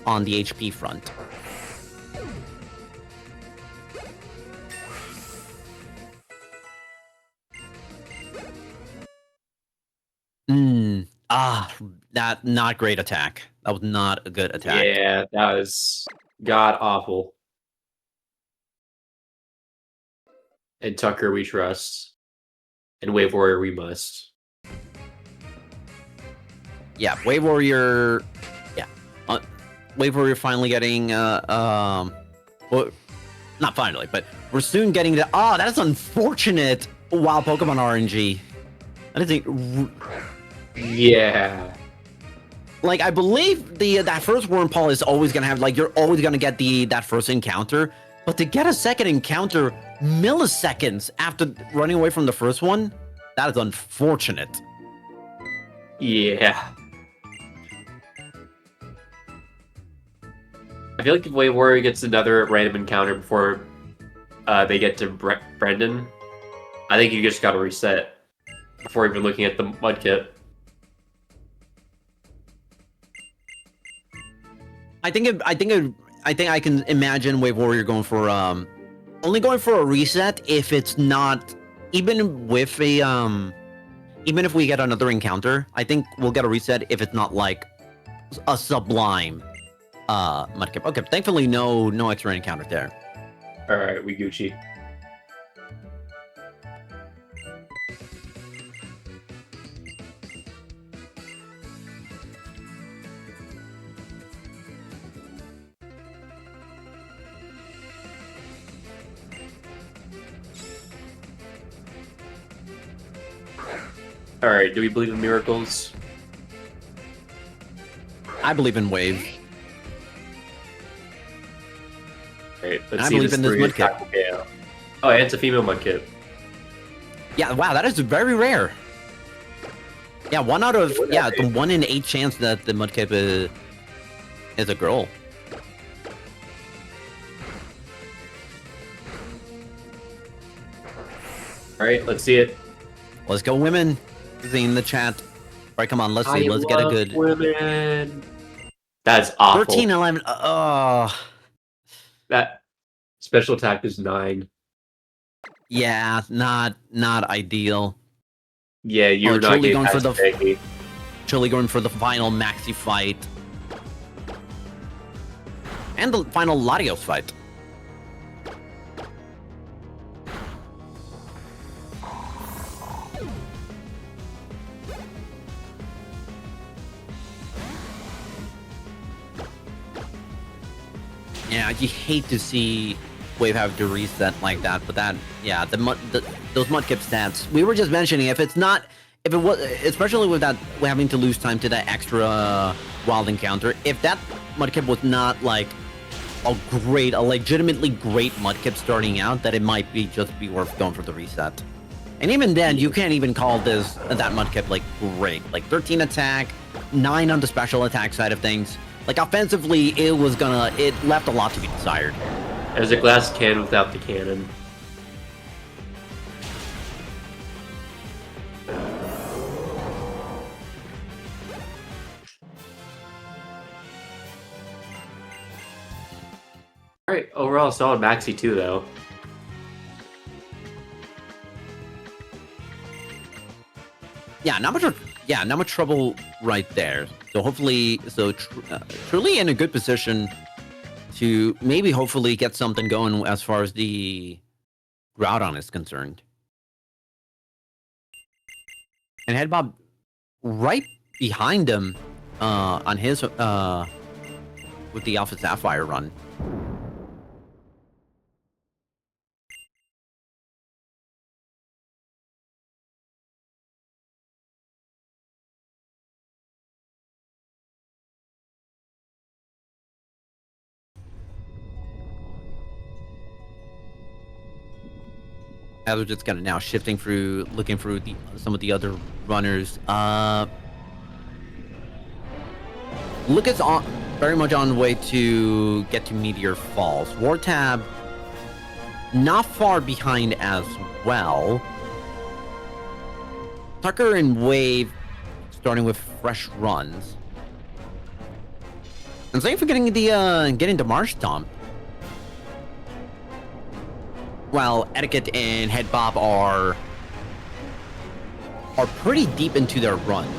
on the HP front. That not great attack. That was not a good attack. Yeah, that was god awful. And Tucker we trust. And Wave Warrior we must. Yeah, Wave Warrior. Yeah, Wave Warrior finally getting well, not finally, but we're soon getting to. Oh, that is unfortunate. Wild Pokemon RNG. I think. Yeah. I believe that first Wormpole is always gonna have you're always gonna get that first encounter, but to get a second encounter milliseconds after running away from the first one, that is unfortunate. Yeah. I feel like if Wave Warrior gets another random encounter before they get to Brendan, I think you just got to reset before even looking at the Mudkip. I think I can imagine Wave Warrior going for only going for a reset if it's not even with a even if we get another encounter. I think we'll get a reset if it's not like a sublime Mudkip. Okay, thankfully no extra encounter there. All right, we Gucci. All right, do we believe in miracles? I believe in Wave. Right, let's I see believe in this Mudkip. Oh, yeah, it's a female Mudkip. Yeah, wow, that is very rare. Yeah, one out of the 1 in 8 chance that the Mudkip is a girl. All right, let's see it. Let's go, women. In the chat. All right, come on, let's see. Let's get a good women. That's awful. 13, 11. That special attack is 9. Yeah, not ideal. Yeah, you're not truly getting going for the truly going for the final Maxi fight. And the final Latios fight. Yeah, you hate to see Wave have to reset like that, but that, yeah, those Mudkip stats. We were just mentioning if it was, especially with that, having to lose time to that extra wild encounter. If that Mudkip was not like a legitimately great Mudkip starting out, that it might just be worth going for the reset. And even then, you can't even call that Mudkip like great. Like 13 attack, 9 on the special attack side of things. Like offensively, it left a lot to be desired. There's a glass can without the cannon. Alright, overall solid Maxi too though. Yeah, not much trouble right there. So hopefully, truly in a good position to maybe hopefully get something going as far as the Groudon is concerned. And Headbob right behind him on his with the Alpha Sapphire run. As we're just kind of now shifting through, looking through some of the other runners. Lucas on very much on the way to get to Meteor Falls. Wartab not far behind as well. Tucker and Wave starting with fresh runs. And same for getting to Marsh Tom. While Etiquette and Headbob are pretty deep into their runs.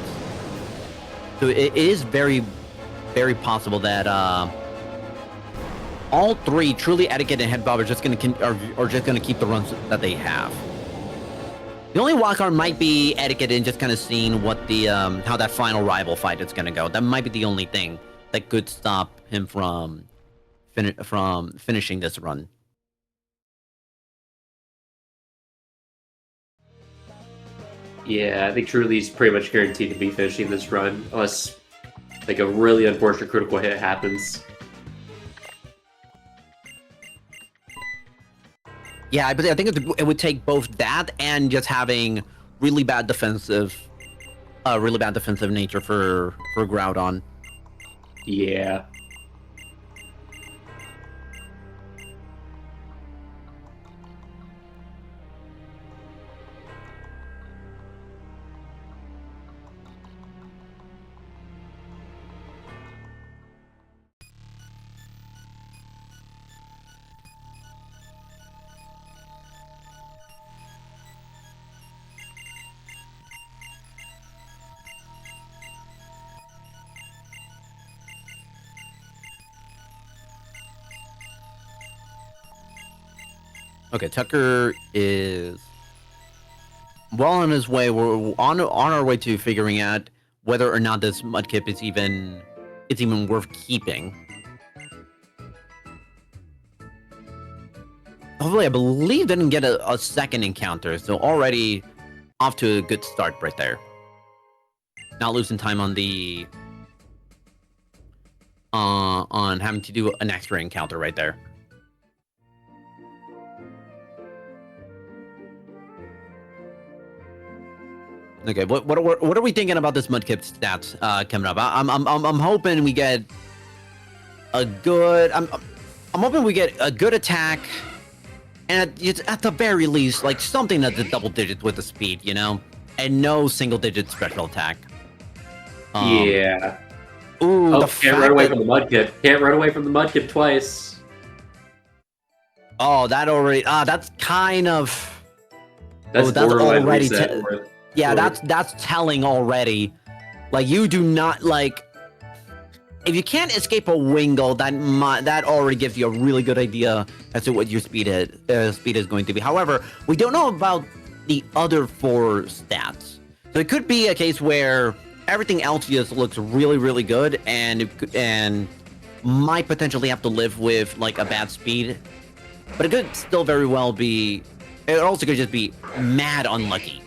So it is very, very possible that all three, truly Etiquette and Headbob, are just gonna keep the runs that they have. The only wildcard might be Etiquette and just kind of seeing what the how that final rival fight is gonna go. That might be the only thing that could stop him from finishing this run. Yeah, I think Truly's pretty much guaranteed to be finishing this run, unless like a really unfortunate critical hit happens. Yeah, but I think it would take both that and just having really bad defensive nature for Groudon. Yeah. Okay, Tucker is well on his way. We're on our way to figuring out whether or not this Mudkip is even worth keeping. Hopefully, I believe didn't get a second encounter, so already off to a good start right there. Not losing time on the on having to do an extra encounter right there. Okay, what are we thinking about this Mudkip stats coming up? I'm hoping we get a good I'm hoping we get a good attack, and at the very least, like something that's a double digits with the speed, you know, and no single digit special attack. Yeah. Ooh, oh, can't run away from the Mudkip. Can't run away from the Mudkip twice. Oh, that already. That's kind of. That's already. Yeah, worth. that's telling already. Like, you do not like. If you can't escape a Wingull, that already gives you a really good idea as to what your speed is going to be. However, we don't know about the other 4 stats, so it could be a case where everything else just looks really, really good, and might potentially have to live with like a bad speed. But it could still very well be. It also could just be mad unlucky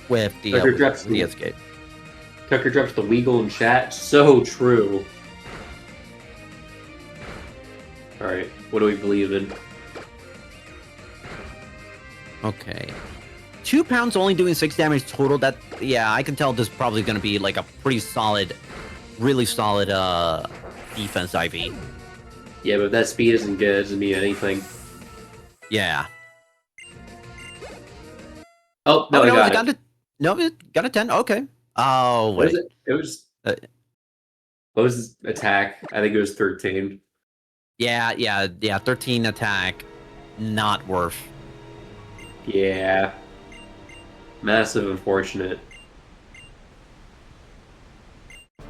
with the escape. Tucker drops the Weagle in chat. So true. All right, what do we believe in? Okay. 2 pounds only doing 6 damage total. That, yeah, I can tell this is probably going to be like a pretty solid, really solid defense IV. Yeah, but if that speed isn't good, it doesn't mean anything. Yeah. Oh, no, I got it. It got a 10. Okay. Oh, wait. It was what was his attack? I think it was 13. Yeah. 13 attack. Not worth. Yeah. Massive unfortunate.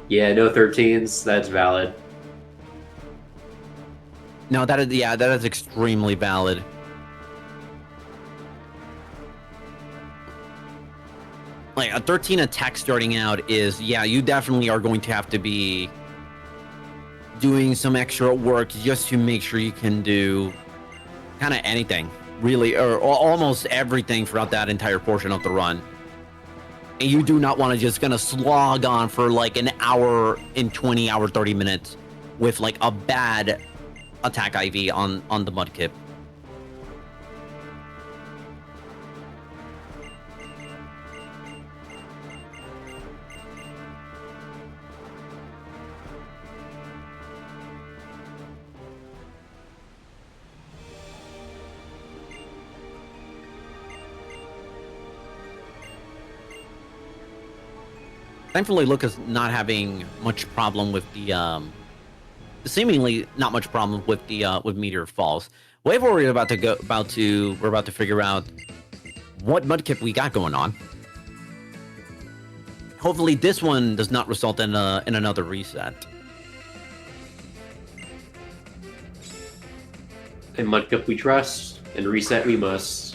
Yeah, no 13s. That's valid. No, that is extremely valid. Like, a 13 attack starting out is, yeah, you definitely are going to have to be doing some extra work just to make sure you can do kind of anything, really, or almost everything throughout that entire portion of the run. And you do not want to just gonna slog on for like an hour and 20 hour 30 minutes with like a bad attack IV on the Mudkip. Thankfully, Luca's not having much problem with the seemingly not much problem with the with Meteor Falls. Way we're about to figure out what Mudkip we got going on. Hopefully, this one does not result in another reset. In Mudkip we trust, and reset we must.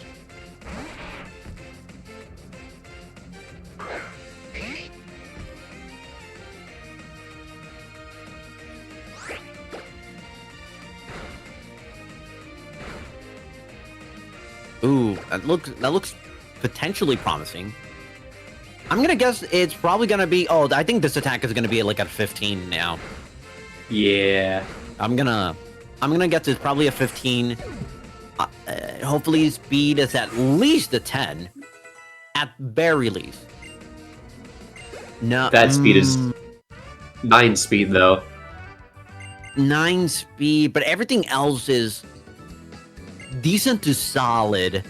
Ooh, that looks potentially promising. I'm gonna guess it's probably gonna be. Oh, I think this attack is gonna be like at 15 now. Yeah. I'm gonna guess it's probably a 15. Hopefully, speed is at least a 10, at very least. No, that speed is 9 speed though. 9 speed, but everything else is decent to solid.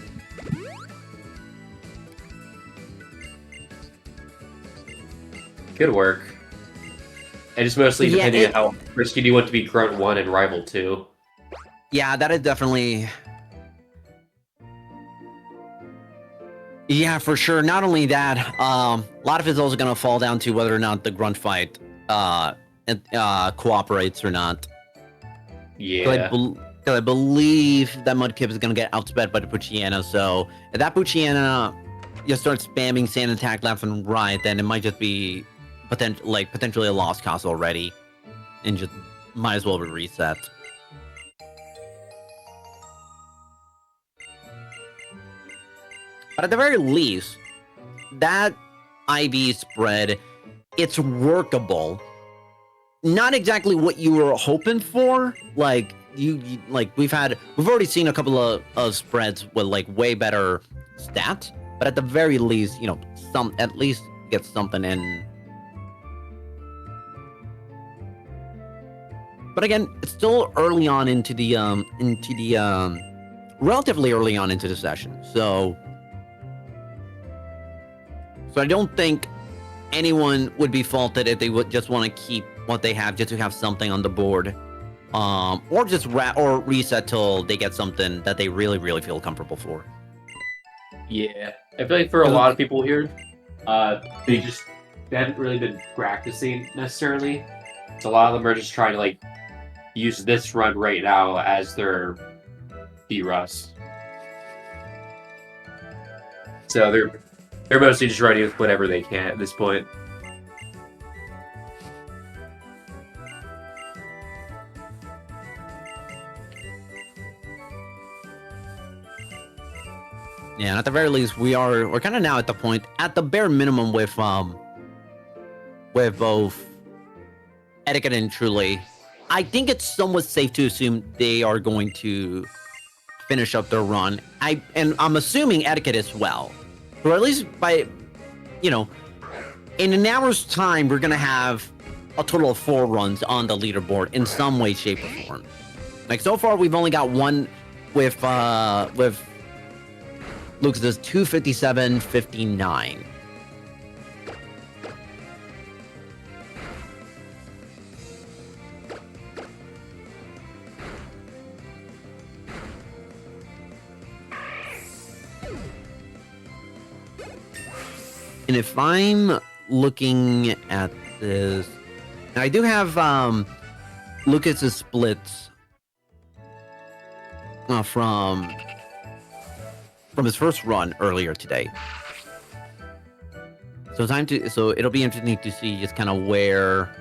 Good work. And it's mostly depending on how risky do you want to be Grunt 1 and Rival 2. Yeah, that is definitely... Yeah, for sure. Not only that, a lot of it's also going to fall down to whether or not the Grunt fight cooperates or not. Yeah. Because I believe that Mudkip is going to get outsped by the Poochyena, so if that Poochyena just starts spamming sand attack left and right, then it might just be potentially a lost cause already, and just might as well be reset. But at the very least, that IV spread, it's workable. Not exactly what you were hoping for. Like we've already seen a couple of spreads with like way better stats, but at the very least, you know, at least get something in. But again, it's still early on into the relatively early on into the session, so I don't think anyone would be faulted if they would just want to keep what they have just to have something on the board, or just reset till they get something that they really, really feel comfortable for. Yeah, I feel like for a lot of people here, they haven't really been practicing necessarily. So a lot of them are just trying to like use this run right now as their D-Rust. So they're mostly just running with whatever they can at this point. Yeah, and at the very least, we're kind of now at the point, at the bare minimum, with both Etiquette and Truly. I think it's somewhat safe to assume they are going to finish up their run. I'm assuming Etiquette as well. Or at least by, you know, in an hour's time, we're gonna have a total of 4 runs on the leaderboard in some way, shape, or form. Like so far, we've only got one with Lucas's 257.59. And if I'm looking at this, now I do have Lucas's splits from his first run earlier today. So it'll be interesting to see just kind of where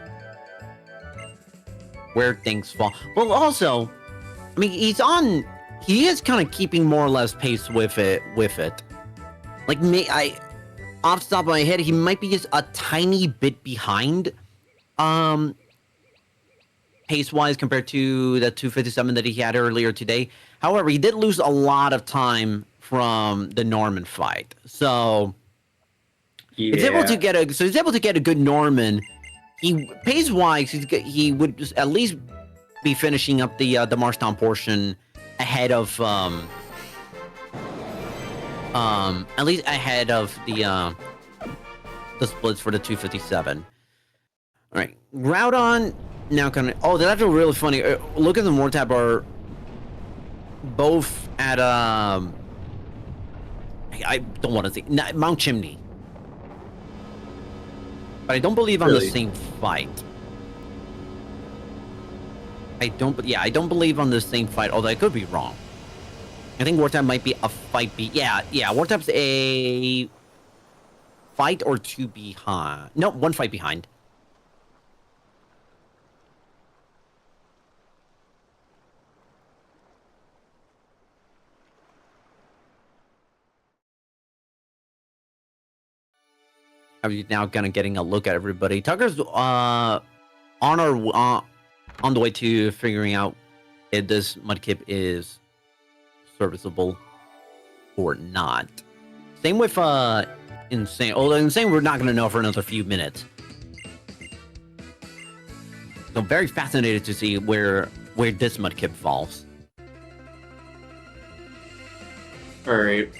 things fall. Well, also, I mean, he is kind of keeping more or less pace with it. Like off the top of my head, he might be just a tiny bit behind, pace-wise compared to that 257 that he had earlier today. However, he did lose a lot of time from the Norman fight, so he's able to get a good Norman. Pace-wise, he would at least be finishing up the Marshtown portion ahead of at least ahead of the splits for the 257. All right, Groudon now kind of. Oh, that's actually really funny. Look at the Mortab are both at I don't want to say Mount Chimney, but I don't believe on the same fight. I don't believe on the same fight. Although I could be wrong. I think Wartap might be a fight. Yeah. Wartap's a fight or 2 behind. No, 1 fight behind. I'm now kind of getting a look at everybody. Tucker's on the way to figuring out if this Mudkip is serviceable or not. Same with Insane. Although Insane, we're not going to know for another few minutes. So I'm very fascinated to see where this Mudkip falls. All right,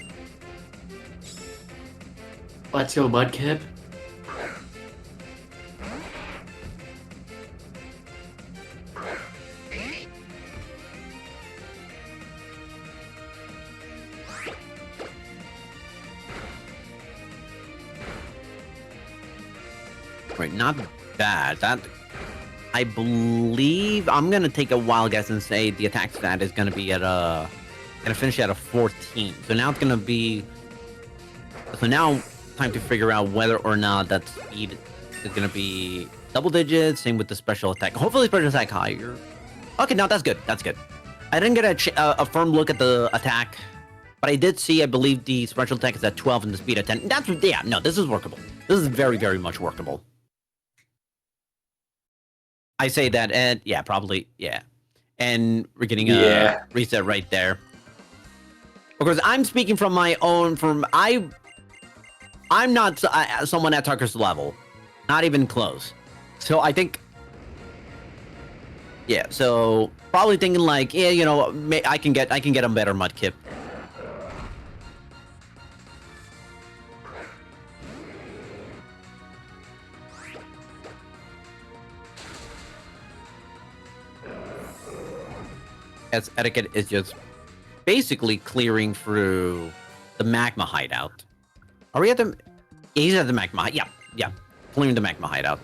let's go, Mudkip. Right, not bad. That I believe I'm gonna take a wild guess and say the attack stat is gonna be at gonna finish at a 14. So now it's gonna be. So now time to figure out whether or not that speed is gonna be double digits. Same with the special attack. Hopefully special attack higher. Okay, no, that's good. That's good. I didn't get a firm look at the attack, but I did see. I believe the special attack is at 12 and the speed at 10. That's yeah. No, this is workable. This is very, very much workable. I say that, and yeah, probably, yeah. And we're getting a reset right there. Of course, I'm speaking from my own, I'm not someone at Tucker's level. Not even close. So I think, yeah, so probably thinking like, yeah, you know, I can get a better Mudkip. As Etiquette is just basically clearing through the magma hideout. Are we at the? Yeah, he's at the magma. Yeah, yeah, clearing the magma hideout.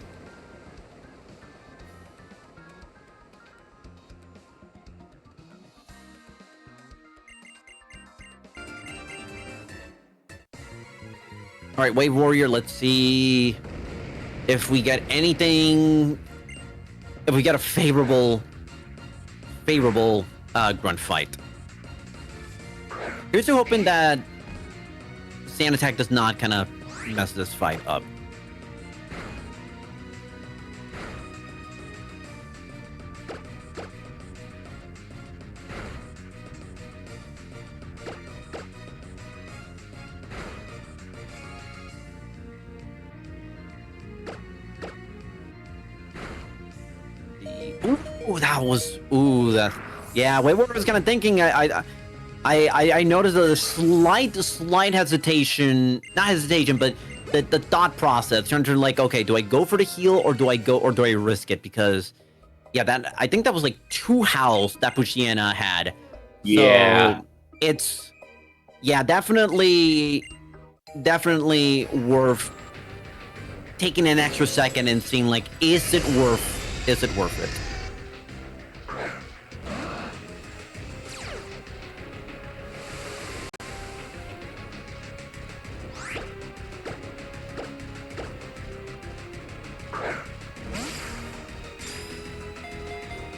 All right, Wave Warrior. Let's see if we get anything. If we get a favorable grunt fight. Here's to hoping that Sand Attack does not kind of mess this fight up. Yeah. Wait, what I was kind of thinking. I noticed a slight hesitation, not hesitation, but the thought process turned to like, okay, do I go for the heal or do I risk it? Because yeah, I think that was like 2 howls that Pushiana had. Yeah. So it's definitely worth taking an extra second and seeing like, is it worth it?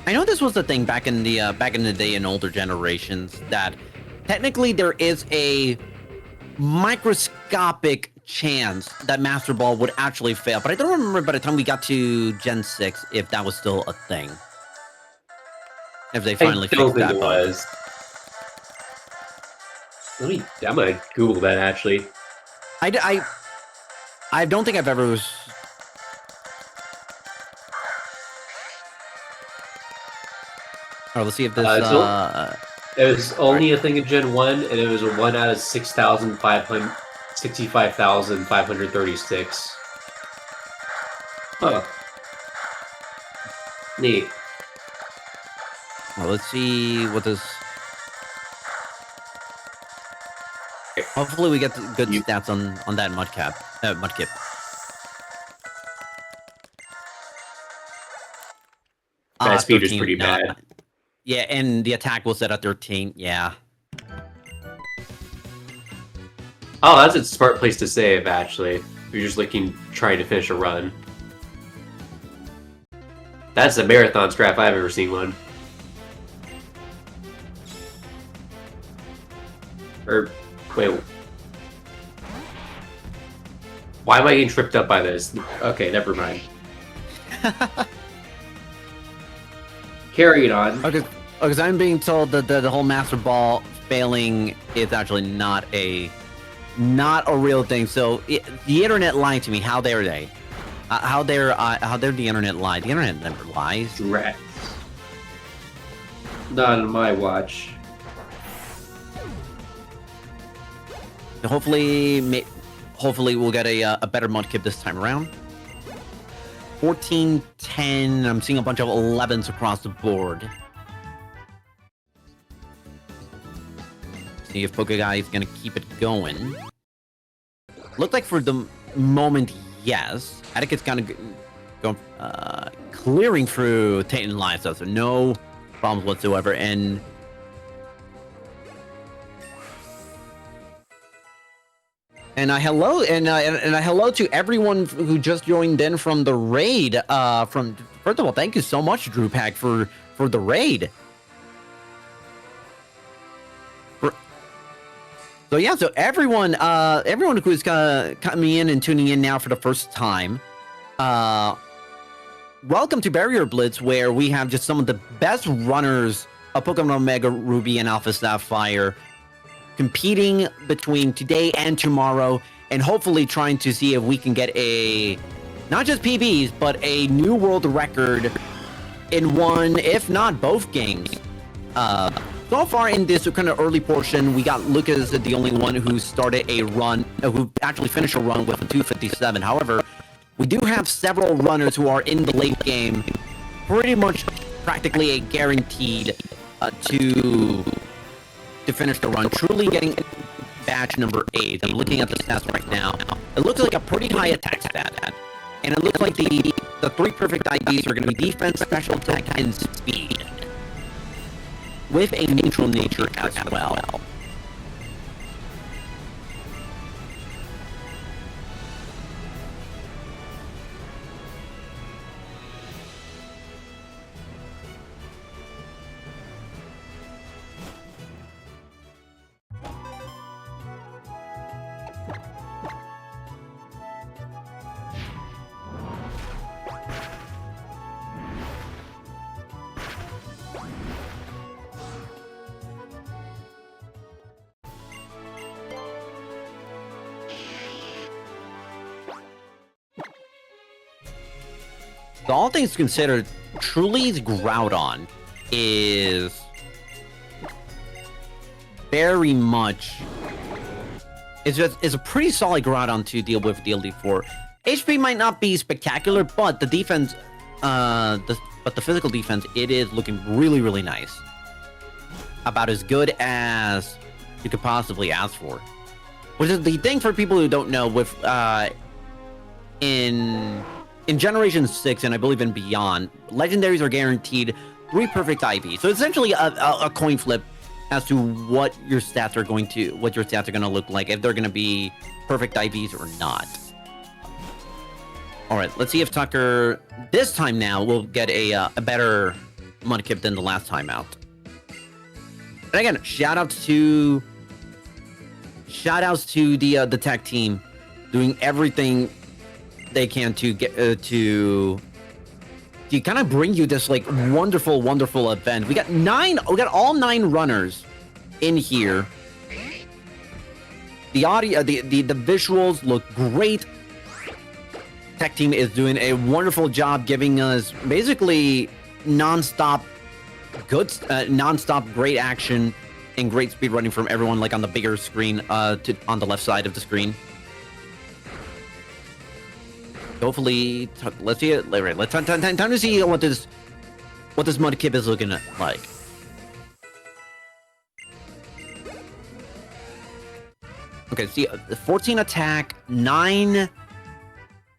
I know this was the thing back in the day in older generations that technically there is a microscopic chance that Master Ball would actually fail, but I don't remember by the time we got to Gen 6 if that was still a thing. If they finally fixed that bug. I'm gonna Google that actually. I don't think I've ever. Let's see if this. It was only a thing in Gen 1, and it was a 1 out of 65,536. Huh. Neat. Well, let's see what this. Hopefully, we get good stats on that Mudkip. That speed is pretty bad. Yeah, and the attack was set at 13. Yeah. Oh, that's a smart place to save, actually. If you're just trying to finish a run. That's the marathon strap I've ever seen one. Wait. Why am I getting tripped up by this? Okay, never mind. Carrying on. Okay, because I'm being told that the whole Master Ball failing is actually not a real thing. So the internet lied to me. How dare they? How dare the internet lie? The internet never lies. Rats. Not on my watch. Hopefully we'll get a better Mudkip this time around. 14, 10. I'm seeing a bunch of 11s across the board. See if Pokeguy is gonna keep it going. Looked like for the moment, yes. Etiquette's clearing through Titan Lions, so no problems whatsoever. And hello, and hello to everyone who just joined in from the raid. First of all, thank you so much, Drew Pack, for the raid. So yeah, so everyone who's coming in and tuning in now for the first time, welcome to Barrier Blitz, where we have just some of the best runners of Pokémon Omega Ruby and Alpha Sapphire competing between today and tomorrow, and hopefully trying to see if we can get not just PBs, but a new world record in one, if not both games. So far in this kind of early portion, we got Lucas, the only one who started a run, who actually finished a run with a 257. However, we do have several runners who are in the late game, pretty much practically a guaranteed to finish the run. Truly getting batch number 8. I'm looking at the stats right now. It looks like a pretty high attack stat, and it looks like the 3 perfect IDs are going to be defense, special attack, and speed, with a neutral nature as well. So all things considered, Truly's Groudon is very much... It's a pretty solid Groudon to deal with the Elite Four. HP might not be spectacular, but the defense, but the physical defense, it is looking really, really nice. About as good as you could possibly ask for. Which is the thing for people who don't know, with in Generation 6, and I believe in beyond, legendaries are guaranteed 3 perfect IVs. So essentially a coin flip as to what your stats are going to look like, if they're going to be perfect IVs or not. All right, let's see if Tucker this time now will get a better Mudkip than the last time out. And again, shoutouts to the tech team doing everything they can to get to kind of bring you this like wonderful event. We got all 9 runners in here. The audio, the visuals look great. Tech team is doing a wonderful job giving us basically non-stop great action and great speed running from everyone, like on the bigger screen on the left side of the screen. Hopefully, let's see it. Right, let's time to see what this Mudkip is looking like. Okay, see, 14 attack, 9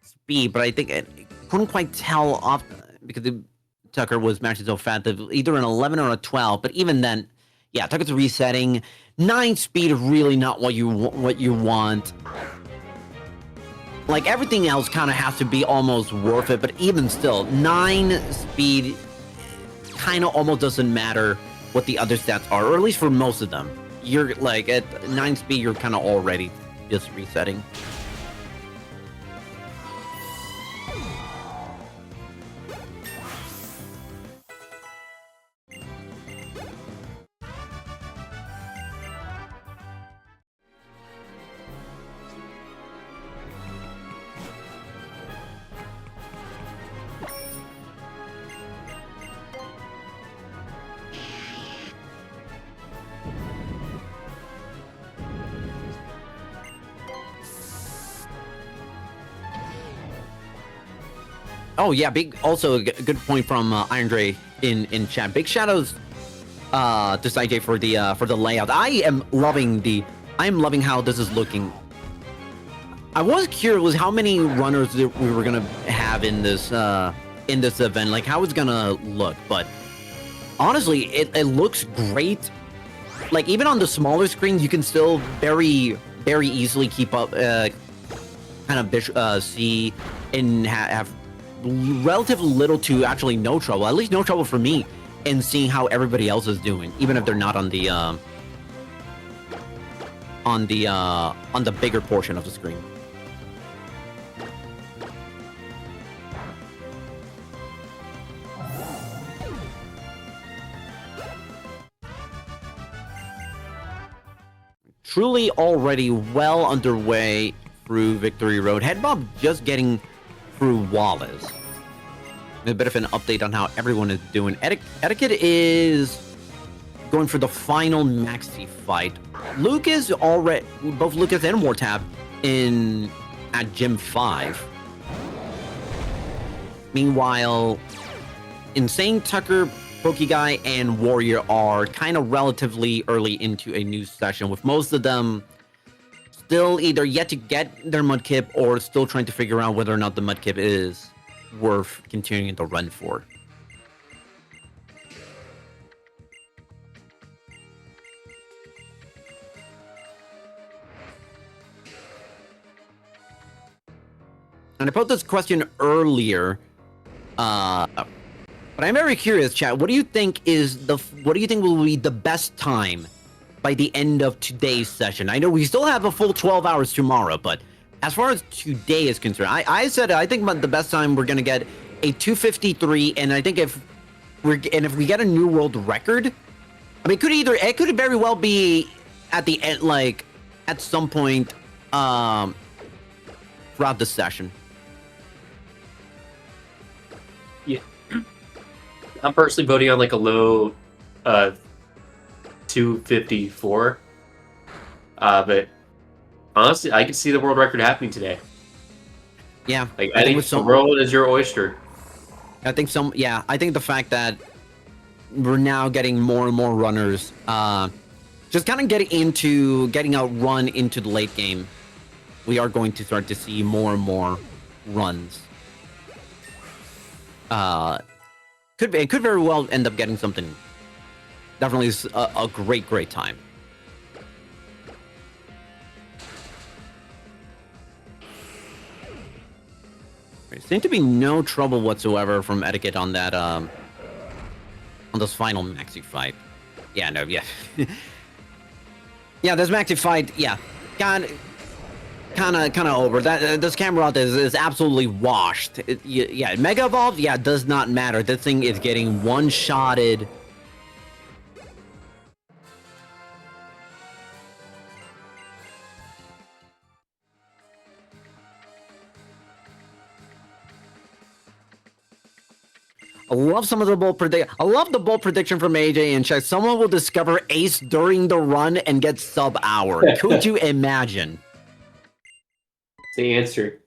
speed, but I think it couldn't quite tell off because Tucker was matching so fast. Either an 11 or a 12, but even then, yeah, Tucker's resetting. 9 speed is really not what you want. Like, everything else kind of has to be almost worth it, but even still, 9 speed kind of almost doesn't matter what the other stats are, or at least for most of them. You're, like, at 9 speed, you're kind of already just resetting. Oh yeah, also a good point from Iron Dre in chat. Big shadows to SciJ for the layout. I am loving how this is looking. I was curious how many runners that we were gonna have in this event, like how it's gonna look. But honestly, it looks great. Like even on the smaller screen, you can still very easily keep up, kind of see and have relatively little to actually no trouble. At least no trouble for me in seeing how everybody else is doing, even if they're not on the bigger portion of the screen. Truly already well underway through Victory Road. Headbob just getting through Wallace. A bit of an update on how everyone is doing. Etiquette is going for the final maxi fight. Lucas already, both Lucas and Mortab at Gym 5. Meanwhile, Insane Tucker, Pokeguy, and Warrior are kind of relatively early into a new session, with most of them still either yet to get their Mudkip or still trying to figure out whether or not the Mudkip is worth continuing to run for. And I put this question earlier, but I'm very curious, chat. What do you think will be the best time by the end of today's session? I know we still have a full 12 hours tomorrow, but as far as today is concerned, I said I think the best time we're gonna get a 2:53, and I think if we get a new world record, I mean, it could very well be at the end, like at some point throughout the session. Yeah, I'm personally voting on like a low 2:54, but honestly, I could see the world record happening today. Yeah, like I think the world is your oyster. I think I think the fact that we're now getting more and more runners, just kind of getting a run into the late game, we are going to start to see more and more runs. It could very well end up getting something. Definitely is a great time. There seemed to be no trouble whatsoever from Etiquette on that on this final maxi fight. Yeah, no, yeah. Yeah, this maxi fight, yeah. Kind of over. This camera out is absolutely washed. Yeah, Mega Evolve, yeah, does not matter. This thing is getting one-shotted. I love some of the bold prediction. I love the bold prediction from AJ and Check. Someone will discover Ace during the run and get sub-hour. Could you imagine? It's the answer.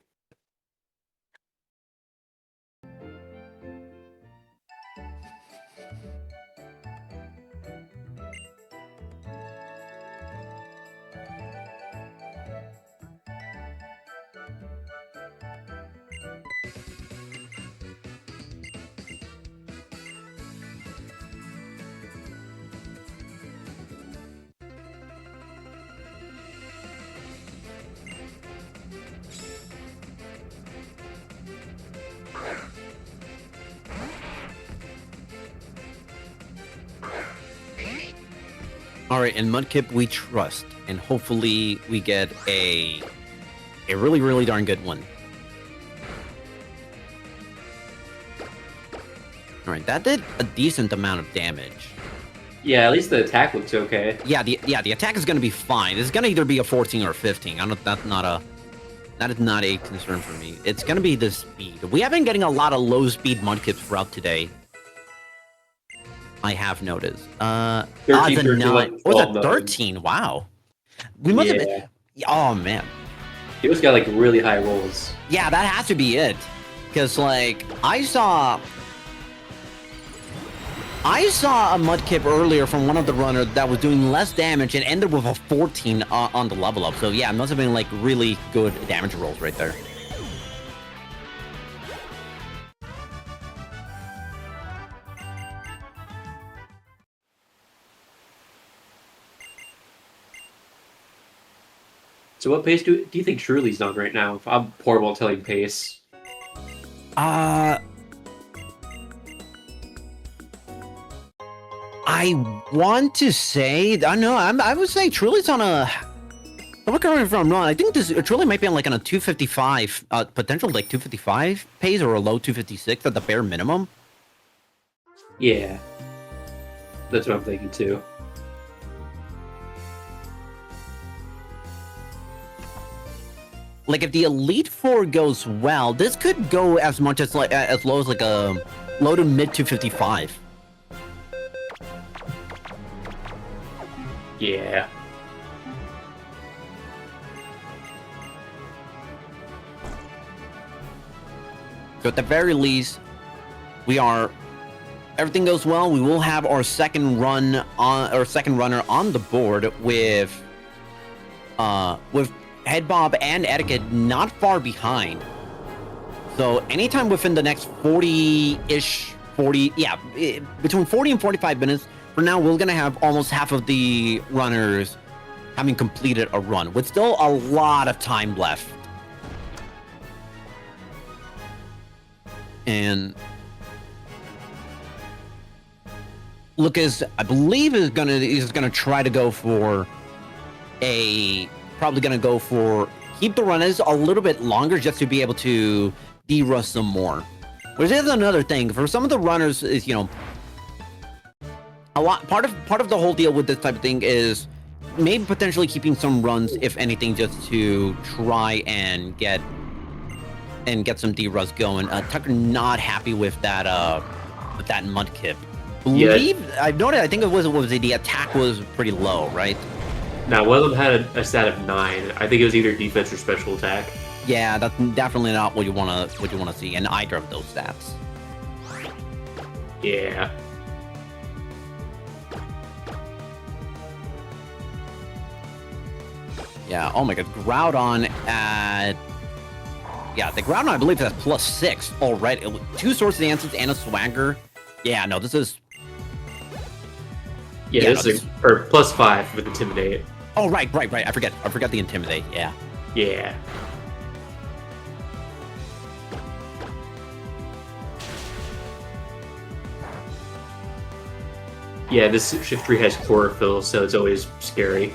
All right, in Mudkip we trust, and hopefully we get a really darn good one. All right, that did a decent amount of damage. Yeah, at least the attack looks okay. Yeah, the attack is going to be fine. It's going to either be a 14 or a 15. That is not a concern for me. It's going to be the speed. We have been getting a lot of low speed Mudkips throughout today. I have noticed. 13, 13, like 12, was it 13? Wow. We must have been. Oh man. He was got like really high rolls. Yeah, that has to be it. Because like I saw I saw a Mudkip earlier from one of the runners that was doing less damage and ended with a 14 on the level up. So yeah, it must have been like really good damage rolls right there. So what pace do you think Truly's on right now? I'm horrible at telling pace. I want to say, I don't know, I would say Truly's on a, I'm looking if I'm wrong, I think this Truly might be on like on a 255, potential like 255 pace or a low 256 at the bare minimum. Yeah. That's what I'm thinking too. Like if the Elite Four goes well, this could go as much as like as low as like a low to mid 255. Yeah. So at the very least, we are. Everything goes well. We will have our second runner on the board with Head Bob and Etiquette not far behind. So anytime within the next 40-ish, between 40 and 45 minutes, for now, we're going to have almost half of the runners having completed a run, with still a lot of time left. And Lucas, I believe, is gonna try to go for keep the runners a little bit longer just to be able to de-rust some more. Which is another thing for some of the runners is, a lot part of the whole deal with this type of thing is maybe potentially keeping some runs, if anything, just to try and get some de-rust going. Tucker not happy with that Mudkip. I've noted, I think the attack was pretty low, right? Now, one of them had a stat of 9. I think it was either defense or special attack. Yeah, that's definitely not what you want to see in either of those stats. Yeah. Yeah, oh my god, Groudon at... Yeah, the Groudon, I believe, has +6 already. 2 Swords Dances and a Swagger. Yeah, no, this is... Yeah, this is or +5 with Intimidate. Oh, right. I forgot the Intimidate, yeah. Yeah. Yeah, this Shiftry has Chlorophyll, so it's always scary.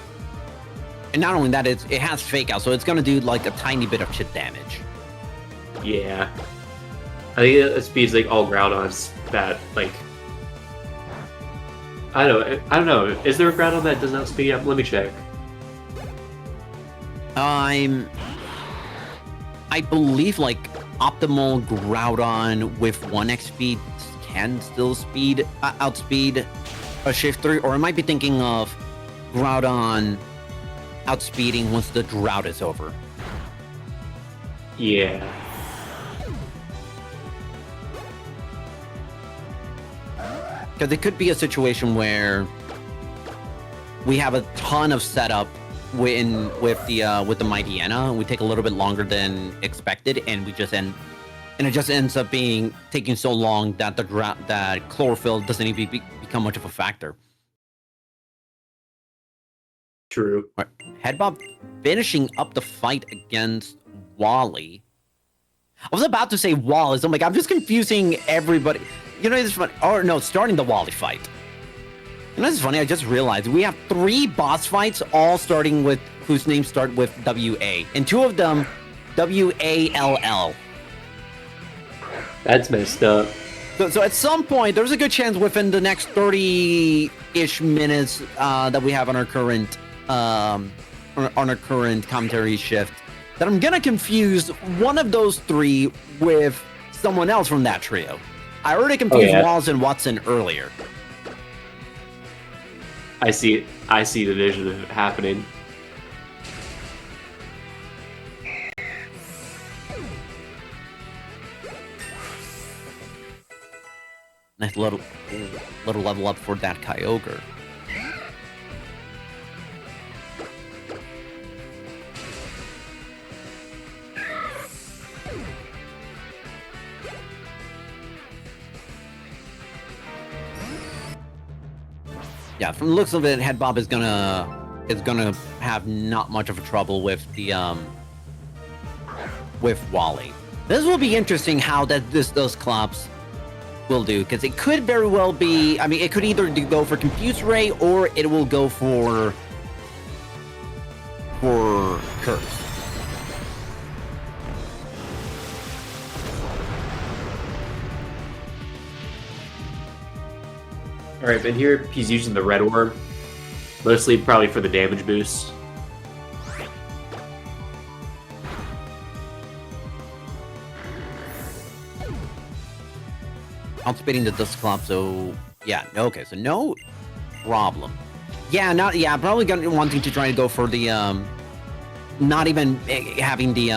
And not only that, it has Fake Out, so it's going to do like a tiny bit of chip damage. Yeah. I think it speeds like all Groudons that, like... I don't know. Is there a Groudon that does not speed up? Let me check. I believe like optimal Groudon with 1x speed can still outspeed a Shiftry, or I might be thinking of Groudon outspeeding once the drought is over. Yeah. Because it could be a situation where we have a ton of setup with the Mightyena, and we take a little bit longer than expected, and it just ends up taking so long that that Chlorophyll doesn't even become much of a factor. True. Right. Headbob finishing up the fight against Wally. I was about to say Wallace. I'm like, I'm just confusing everybody. It's funny. Or no, starting the Wally fight. It's funny. I just realized we have 3 boss fights, all starting with whose names start with WA, and 2 of them WALL. That's messed up. So at some point, there's a good chance within the next 30-ish minutes that we have on our current commentary shift, that I'm gonna confuse one of those 3 with someone else from that trio. I already confused Wallace and Watson earlier. I see the vision of it happening. And I nice little level up for that Kyogre. Yeah, from the looks of it, Head Bob is gonna have not much of a trouble with the with Wally. This will be interesting how those Clops will do, because it could very well be. I mean, it could either go for Confuse Ray or it will go for Curse. All right, but here he's using the Red Orb, mostly probably for the damage boost. Outspeeding the Dusclops, so yeah, okay, so no problem. Yeah, probably wanting to try to go for the not even having the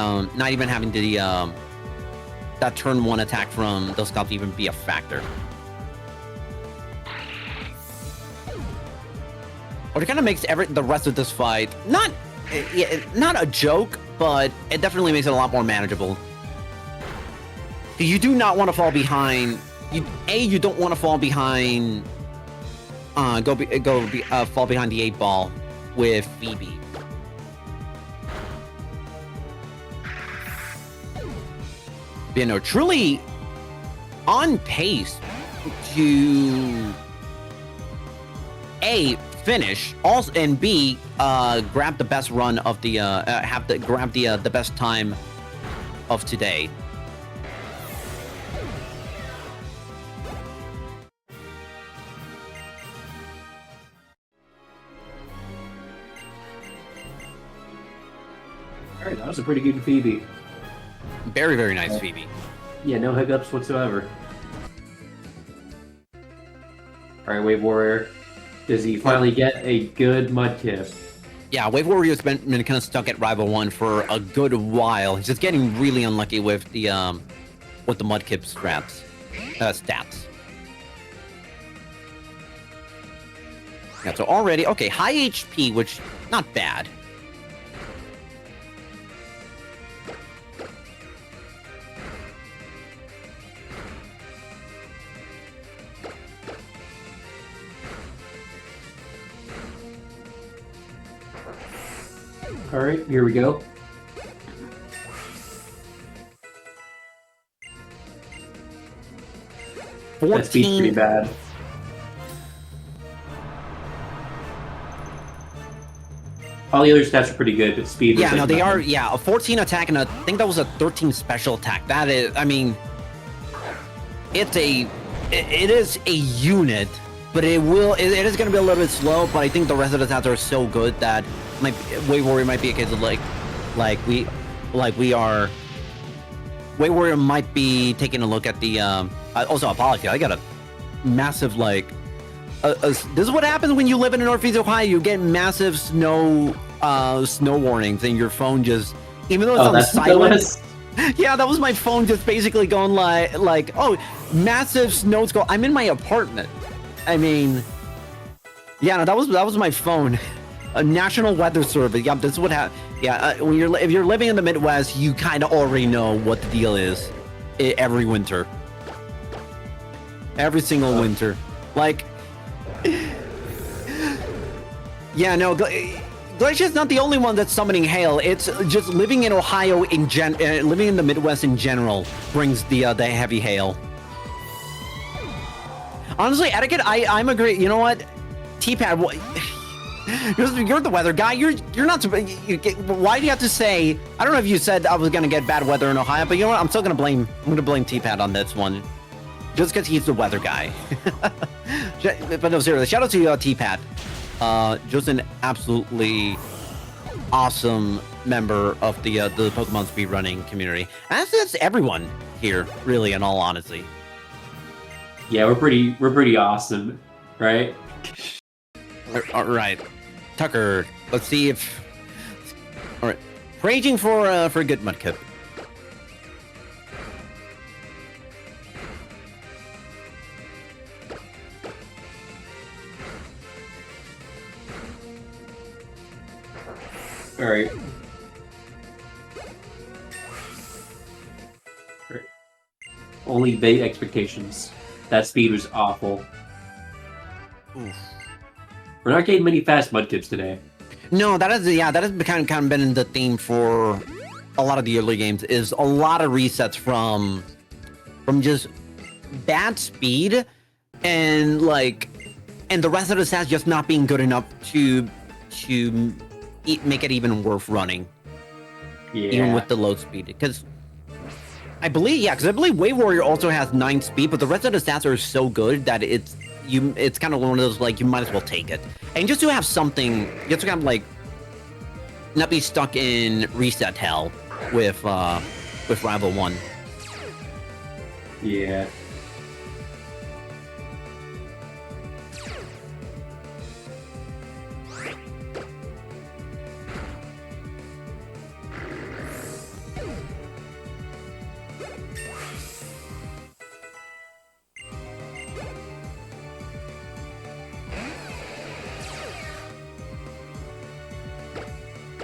that turn 1 attack from Dusclops even be a factor. Or it kind of makes the rest of this fight not a joke, but it definitely makes it a lot more manageable. You do not want to fall behind. You don't want to fall behind. Fall behind the 8-ball with Phoebe. You know, truly on pace to finish, also, and B, grab the best run of the grab the best time of today. All right, that was a pretty good Phoebe. Very, very nice Phoebe. Yeah, no hiccups whatsoever. All right, Wave Warrior. Does he finally get a good Mudkip? Yeah, Wave Warrior's been kind of stuck at Rival 1 for a good while. He's just getting really unlucky with the Mudkip stats. Yeah, so already, okay, high HP, which not bad. All right, here we go. That speed's pretty bad. All the other stats are pretty good, but speed. Yeah, no, they are. Yeah, a 14 attack and I think that was a 13 special attack. That is, I mean, it is a unit, but it is going to be a little bit slow. But I think the rest of the stats are so good that Wave Warrior might be a case of Wave Warrior might be taking a look at the. Also, apologies, I got a massive this is what happens when you live in Northeast Ohio. You get massive snow warnings, and your phone just, even though it's on silent. Yeah, that was my phone just basically going like, oh, massive snow squall. I'm in my apartment. I mean, yeah, no, that was my phone. A National Weather Service. Yeah, this is what happens. Yeah, if you're living in the Midwest, you kind of already know what the deal is. Every winter, every single winter, like. Yeah, no, Glacier's not the only one that's summoning hail. It's just living in Ohio living in the Midwest in general brings the heavy hail. Honestly, Etiquette, I'm agree. You know what, T-Pad, you're the weather guy. You're not. Why do you have to say? I don't know if you said I was gonna get bad weather in Ohio, but you know what? I'm still gonna blame. I'm gonna blame T-Pad on this one, just because he's the weather guy. But no, seriously, shout out to T-Pad. Just an absolutely awesome member of the Pokemon speedrunning community. And that's everyone here, really, in all honesty. Yeah, we're pretty awesome, right? All right, Tucker. Let's see if. All right, raging for a good Mudkip. All right. Only vague expectations. That speed was awful. Oof. We're not getting many fast mudkips today. No, that has kind of been the theme for a lot of the early games. Is a lot of resets from just bad speed and the rest of the stats just not being good enough to make it even worth running. Yeah. Even with the low speed, because I believe Wave Warrior also has 9 speed, but the rest of the stats are so good that it's kind of one of those, like, you might as well take it. And just to have something, just to kind of, like, not be stuck in reset hell with Rival 1. Yeah.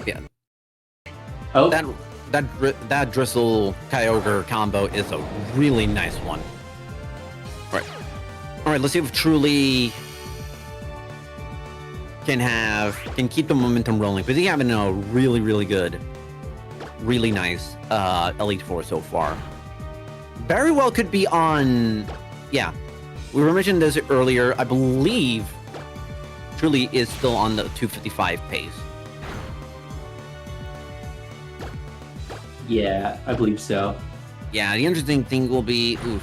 Yeah. Oh. That Drizzle Kyogre combo is a really nice one. All right, let's see if Truly can keep the momentum rolling, because he's having a really, really good, really nice Elite Four so far. Very well could be on. Yeah, we were mentioning this earlier. I believe Truly is still on the 255 pace. Yeah, I believe so. Yeah, the interesting thing will be, oof.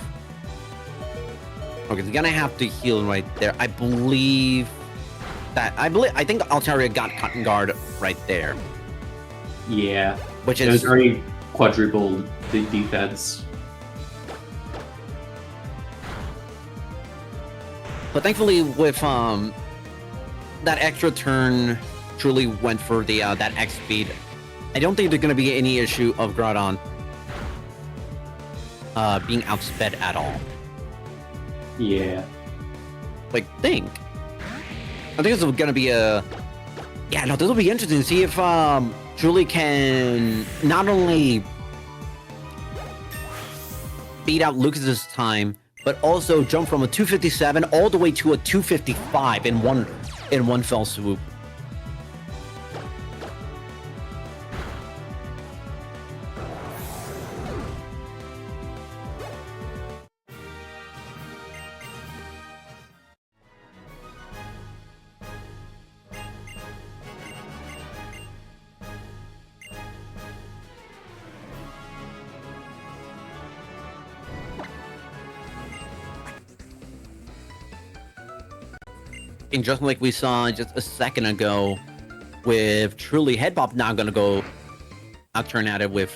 Okay, he's gonna have to heal right there. I think Altaria got Cotton Guard right there. Yeah. Which it is was already quadrupled the defense. But thankfully, with that extra turn, Truly went for the that X speed. I don't think there's going to be any issue of Groudon being outsped at all. Yeah. I think this is going to be a... Yeah, no, this will be interesting to see if Truly can not only beat out Lucas's time, but also jump from a 257 all the way to a 255 in one fell swoop. And just like we saw just a second ago, with Truly, Head Bop now gonna go turn at it with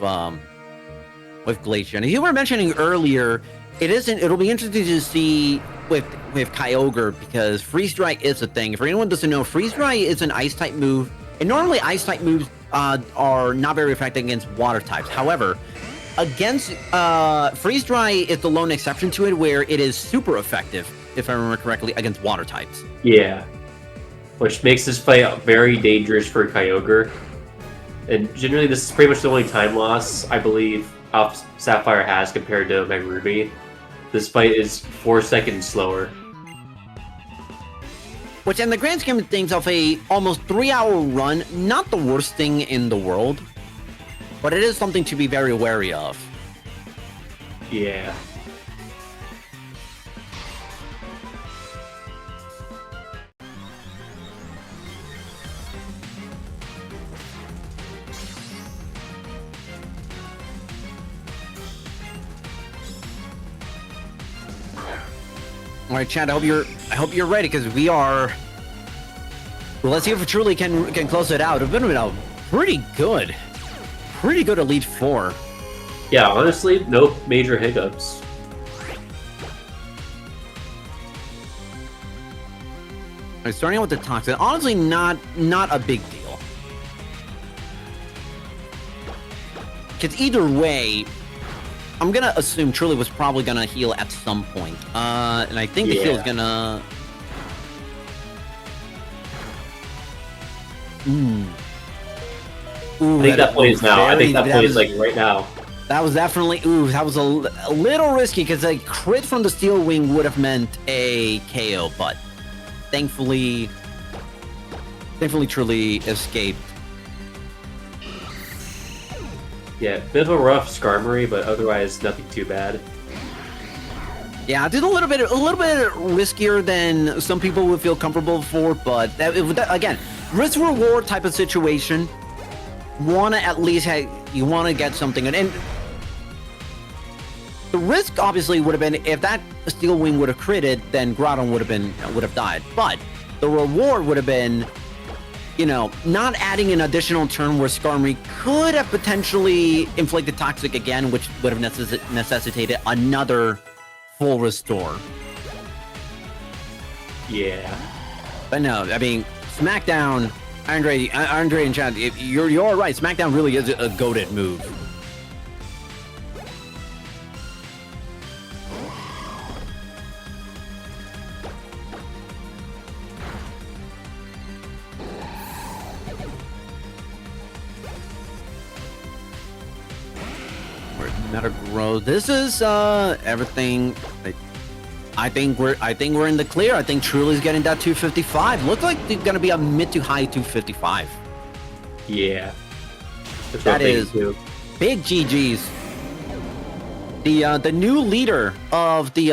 Glacier. And you were mentioning earlier, it'll be interesting to see with Kyogre, because Freeze Dry is a thing. For anyone doesn't know, Freeze Dry is an ice type move, and normally ice type moves are not very effective against water types. However, against Freeze Dry is the lone exception to it, where it is super effective, if I remember correctly, against water types. Yeah. Which makes this fight very dangerous for Kyogre. And generally, this is pretty much the only time loss, I believe, Sapphire has compared to Omega Ruby. This fight is 4 seconds slower. Which, in the grand scheme of things, of a almost 3-hour run, not the worst thing in the world, but it is something to be very wary of. Yeah. All right, Chad. I hope you're ready, because we are. Well, let's see if we truly can close it out. It's been a pretty good Elite Four. Yeah, honestly, no major hiccups. All right, starting out with the Toxin. Honestly, not a big deal. Because either way, I'm gonna assume Truly was probably gonna heal at some point. And I think the heal is gonna... Ooh, I think that plays now. I think that plays was, like right now. That was definitely, that was a little risky because a crit from the Steel Wing would have meant a KO, but thankfully truly escaped. Yeah, bit of a rough Skarmory, but otherwise nothing too bad. Yeah, it's a little bit riskier than some people would feel comfortable for, but again, risk reward type of situation. Wanna at least you want to get something, and the risk obviously would have been if that Steel Wing would have critted, then Groudon would have died. But the reward would have been, you know, not adding an additional turn where Skarmory could have potentially inflicted Toxic again, which would have necessitated another full restore. Yeah. But no, I mean, SmackDown, Andre and Chad, you're right. SmackDown really is a goated move. Metagross. This is everything. I think we're in the clear. I think Truly's getting that 255. Looks like it's gonna be a mid to high 255. Yeah. That is big GGs. The new leader of the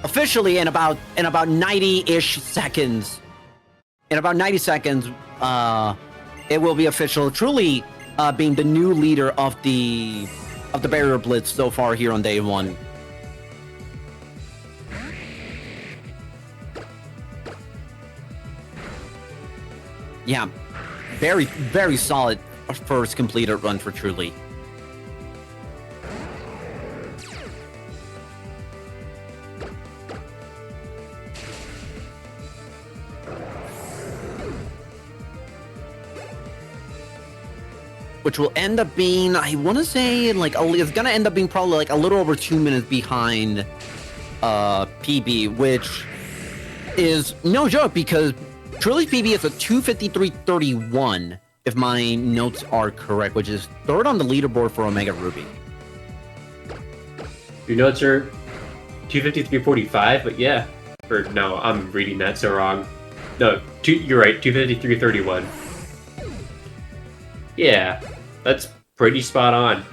officially in about 90-ish seconds. In about 90 seconds, it will be official. Truly being the new leader of the Barrier Blitz so far here on day one. Yeah, very, very solid first completed run for Truly. Which will end up being, I want to say, like, it's going to end up being probably like a little over 2 minutes behind PB, which is no joke because Truly's PB is a 253.31, if my notes are correct, which is third on the leaderboard for Omega Ruby. Your notes are 253.45, but yeah. Or no, I'm reading that so wrong. No, you're right, 253.31. Yeah, that's pretty spot on.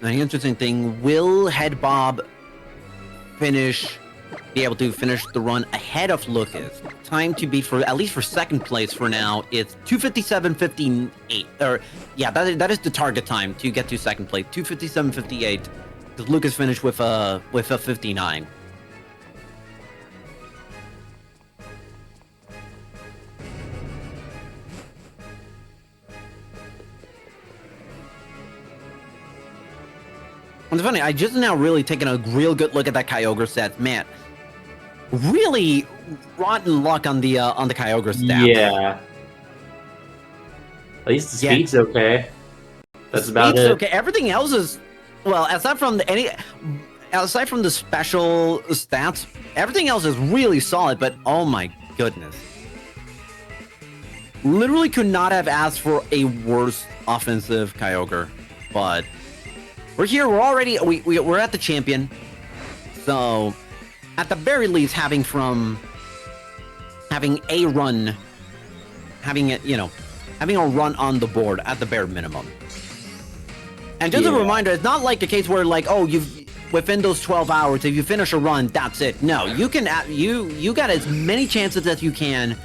Now, the interesting thing, will Head Bob be able to finish the run ahead of Lucas? Time to beat, for at least for second place for now, it's 257.58. Or yeah, that is the target time to get to second place, 257.58. Because Lucas finished with a 59. It's funny, I just now really taken a real good look at that Kyogre set. Man, really rotten luck on the Kyogre stats. Yeah. At least the speed's okay. That's about it. Okay. Everything else is, well, aside from the special stats, everything else is really solid. But oh my goodness, literally could not have asked for a worse offensive Kyogre. But we're here. We're already we're at the champion. So at the very least, having a run on the board at the bare minimum. And just a reminder, it's not like a case where like, oh, within those 12 hours, if you finish a run, that's it. No, you can you got as many chances as you can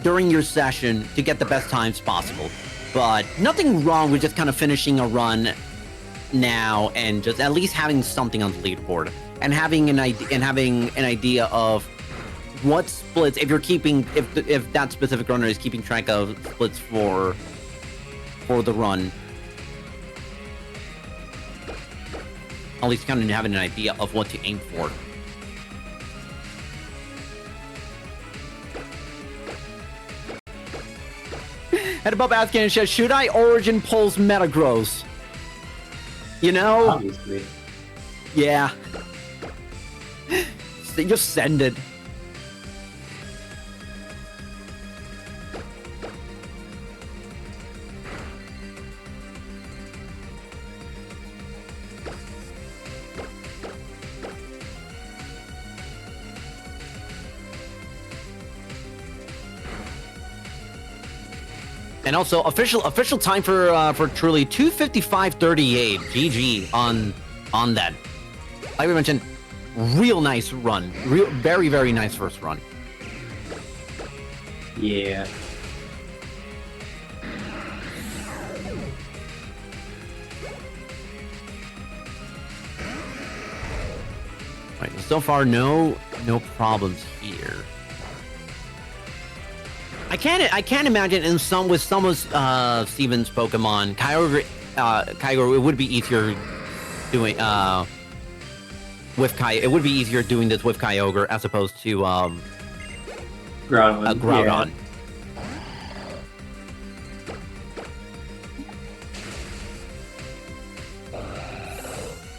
during your session to get the best times possible. But nothing wrong with just kind of finishing a run now and just at least having something on the leaderboard and having an idea of what splits, if you're keeping, if that specific runner is keeping track of splits for the run. At least kind of having an idea of what to aim for. Head above asking and says, should I Origin Pulse Metagross? You know? Obviously. Yeah. Just send it. And also official time for Truly 2:55:38. GG on that. Like we mentioned, real nice run. Very, very nice first run. Yeah. Right, so far no problems here. I can't imagine with some of Steven's Pokemon, Kyogre, it would be easier doing with it would be easier doing this with Kyogre as opposed to Groudon. Yeah.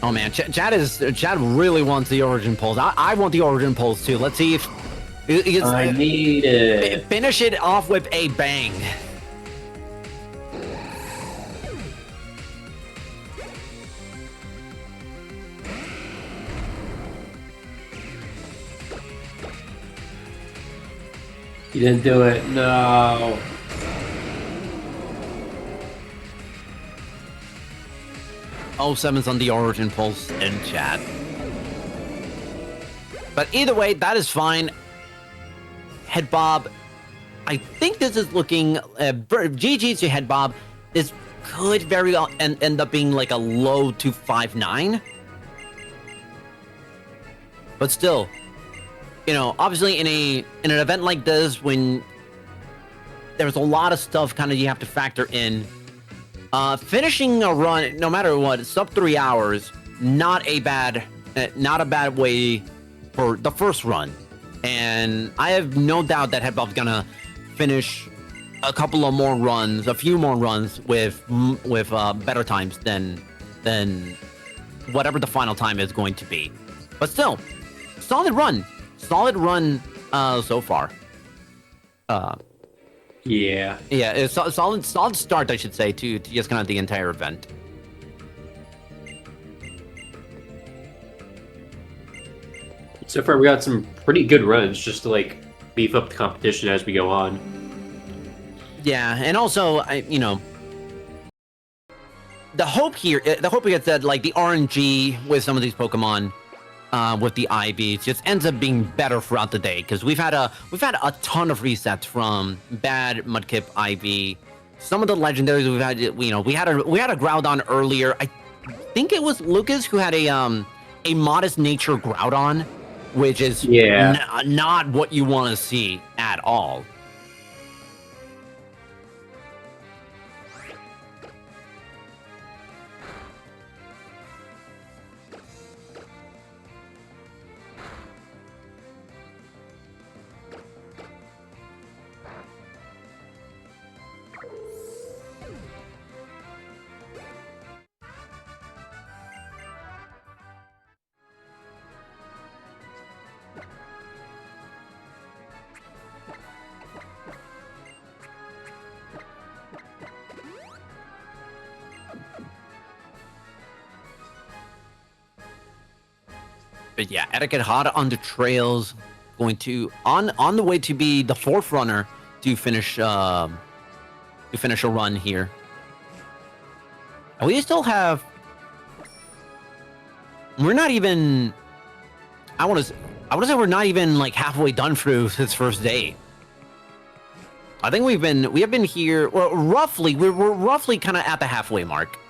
Oh man, Chad really wants the Origin Pulse. I want the Origin Pulse too. Let's see if I need it. Finish it off with a bang. You didn't do it. No. Oh, 7's on the Origin Pulse in chat. But either way, that is fine. Head Bob, I think this is looking GG's to Head Bob. This could very well end up being like a low 259. But still, you know, obviously in an event like this, when there's a lot of stuff kind of you have to factor in, finishing a run, no matter what, sub 3 hours, not a bad way for the first run. And I have no doubt that Headbob's gonna finish a few more runs with better times than whatever the final time is going to be. But still, solid run so far. Yeah, it's solid start, I should say, to just kind of the entire event. So far, we got some pretty good runs just to like beef up the competition as we go on. Yeah, and also, the hope here is that like the RNG with some of these Pokemon, with the IVs, just ends up being better throughout the day because we've had a ton of resets from bad Mudkip IV. Some of the legendaries we've had, we had a Groudon earlier. I think it was Lucas who had a Modest Nature Groudon, which is not what you want to see at all. But yeah, Etiquette hot on the trails, going to on the way to be the fourth runner to finish a run here. And we still have. We're not even. I want to say we're not even like halfway done through this first day. I think we have been here. Well, roughly, we're roughly kind of at the halfway mark.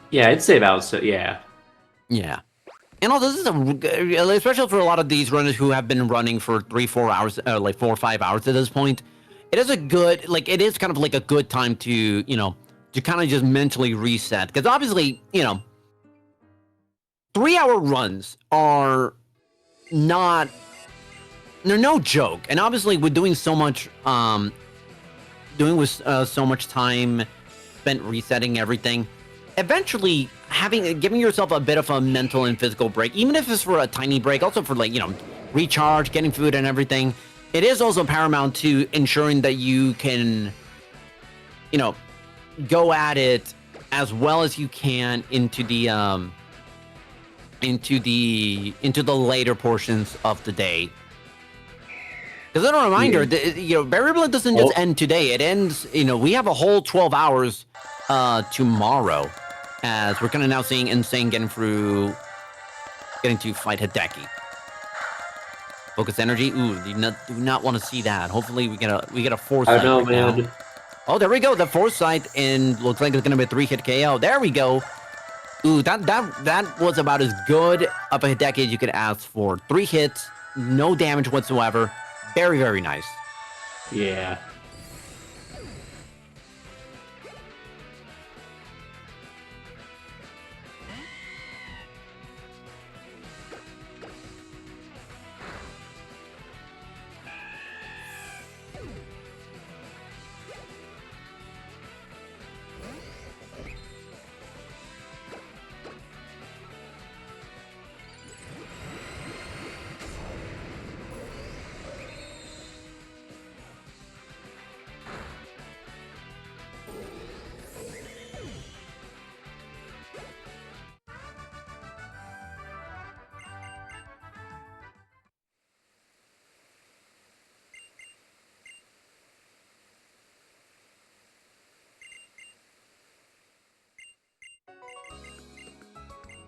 Yeah, I'd say about so. Yeah. Yeah. And also, this is especially for a lot of these runners who have been running for 3-4 hours, like 4 or 5 hours at this point. It is it is kind of like a good time to, to kind of just mentally reset. Because obviously, 3-hour runs are they're no joke. And obviously, with doing so much, so much time spent resetting everything, eventually giving yourself a bit of a mental and physical break, even if it's for a tiny break, also for, like, you know, recharge, getting food and everything. It is also paramount to ensuring that you can, you know, go at it as well as you can into the later portions of the day. Because as a reminder, you know, Barrier Blitz doesn't just end today. It ends, you know, we have a whole 12 hours tomorrow, as we're kind of now seeing Insane getting to fight Hideki. Focus energy. Ooh, do not want to see that. Hopefully we get a foresight. I know, right man. now. Oh, there we go. The foresight, and looks like it's gonna be a 3-hit KO. There we go. Ooh, that was about as good of a Hideki as you could ask for. 3 hits, no damage whatsoever. Very, very nice. Yeah.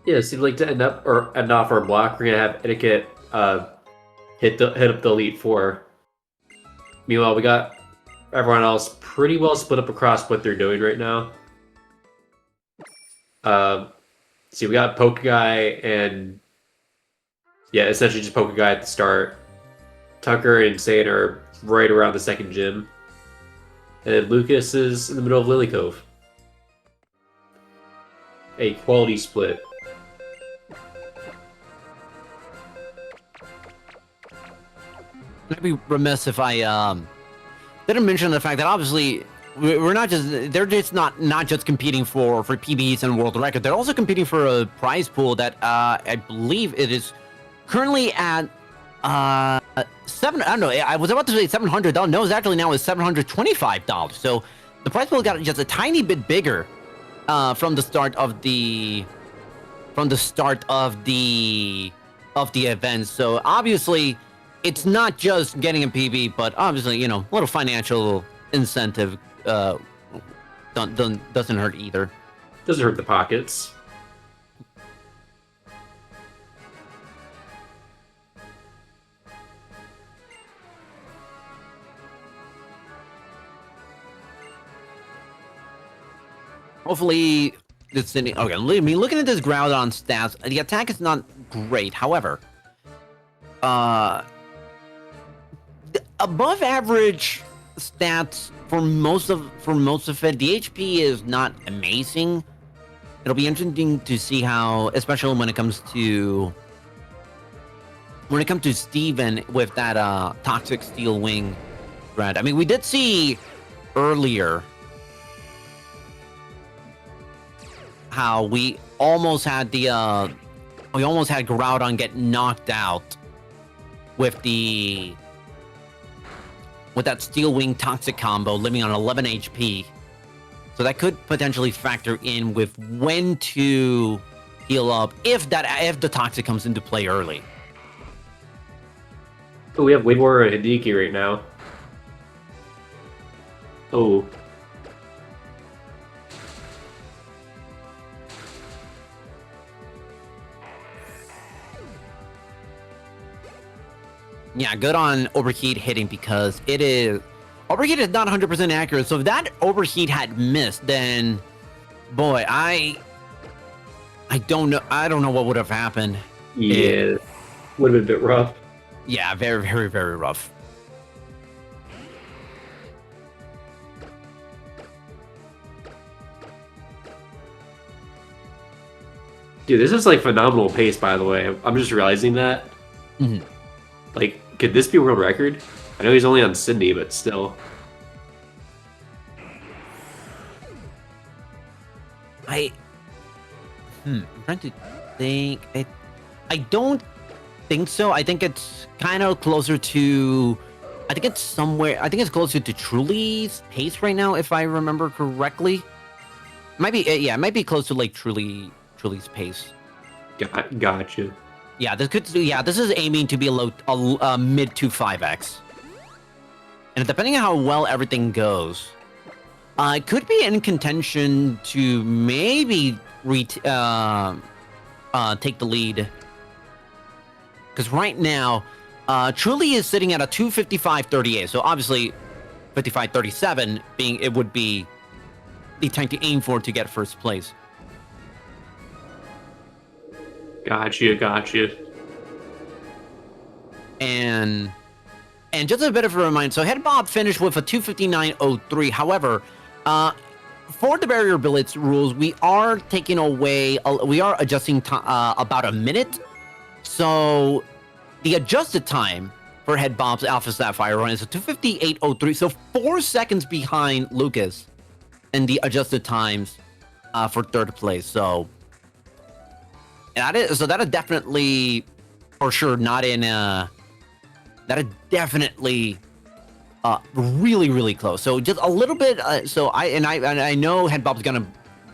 Yeah, it seems like to end off our block, we're gonna have Etiquette hit up the Elite Four. Meanwhile, we got everyone else pretty well split up across what they're doing right now. See, we got Poke Guy and essentially just Poke Guy at the start. Tucker and Insane are right around the second gym, and Lucas is in the middle of Lily Cove. A quality split. I'd be remiss if I didn't mention the fact that obviously they're just not just competing for PBs and world record. They're also competing for a prize pool that I believe it is currently at I don't know. I was about to say $700. No, it's actually now is $725. So the prize pool got just a tiny bit bigger from the start of the event. So obviously, it's not just getting a PB, but obviously, you know, a little financial incentive doesn't hurt either. Doesn't hurt the pockets. Hopefully, this okay. I mean, looking at this Groudon stats, the attack is not great. However, above average stats for most of it. The HP is not amazing. It'll be interesting to see how, especially when it comes to Steven with that toxic steel wing threat. I mean, we did see earlier how we almost had Groudon get knocked out with that Steel Wing Toxic combo, living on 11 HP. So that could potentially factor in with when to heal up if the Toxic comes into play early. Oh, we have way more Hideki right now. Oh. Yeah, good on Overheat hitting, because Overheat is not 100% accurate. So if that Overheat had missed, then boy, I don't know what would have happened. Yeah, would have been a bit rough. Yeah, very, very, very rough. Dude, this is like phenomenal pace, by the way. I'm just realizing that. Mm-hmm. Like, could this be a world record? I know he's only on Sydney, but still. I'm trying to think. I don't think so. I think it's kind of closer to. I think it's somewhere. I think it's closer to Truly's pace right now, if I remember correctly. Might be. Yeah, it might be close to like Truly's pace. Gotcha. Yeah, this could. Yeah, this is aiming to be a mid to 5x, and depending on how well everything goes, it could be in contention to maybe take the lead. Because right now, Truly is sitting at a 255.38. So obviously, 55.37 would be the time to aim for to get first place. Gotcha. And just a bit of a reminder. So Head Bob finished with a 259.03. However, for the Barrier Blitz rules, we are taking away. We are adjusting about a minute. So the adjusted time for Head Bob's Alpha Sapphire run is a 258.03. So 4 seconds behind Lucas in the adjusted times for third place. So that is definitely for sure not in that is definitely really close. So just a little bit. So I know Head Bob's gonna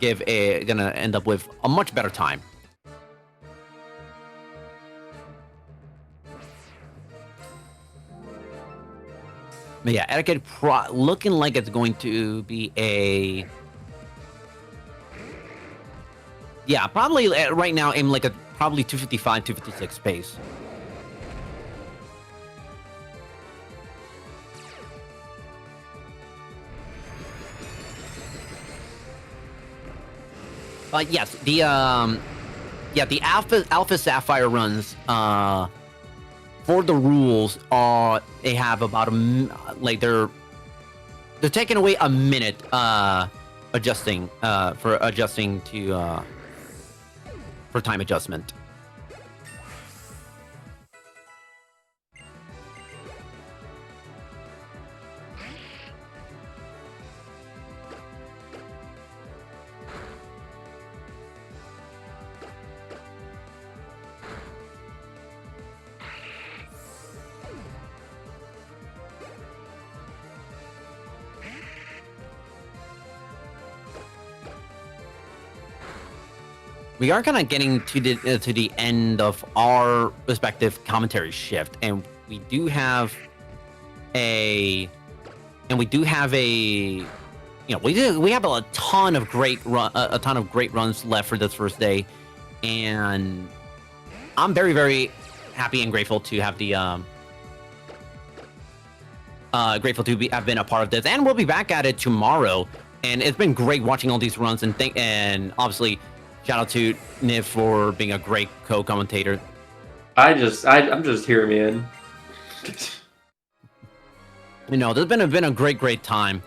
end up with a much better time. But yeah, Etiquette looking like it's going to be a... Yeah, probably right now aim like a probably 255, 256 pace. Yes, the Alpha Sapphire runs for the rules they have about they're taking away a minute adjusting for time adjustment. We are kind of getting to the end of our respective commentary shift, and we do have a we have a ton of great runs left for this first day, and I'm very happy and grateful to have the have been a part of this, and we'll be back at it tomorrow. And it's been great watching all these runs, and obviously. Shout out to Niv for being a great co-commentator. I'm just here, man. There's been a great time.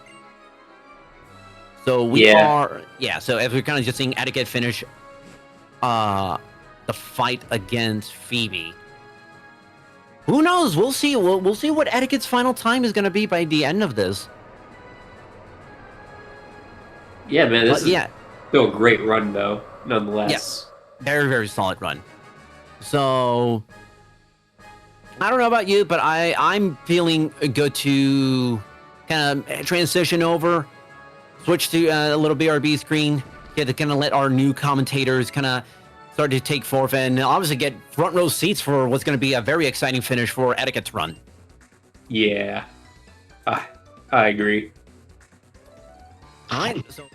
So so as we're kind of just seeing Etiquette finish the fight against Phoebe. Who knows? We'll see. We'll see what Etiquette's final time is going to be by the end of this. Yeah, man. This is still a great run, though. Nonetheless. Yes. Very solid run. So I don't know about you, but I'm feeling good to kind of transition over, switch to a little BRB screen, to kind of let our new commentators kind of start to take forth and obviously get front row seats for what's going to be a very exciting finish for Etiquette's run. Yeah, I agree. All right. So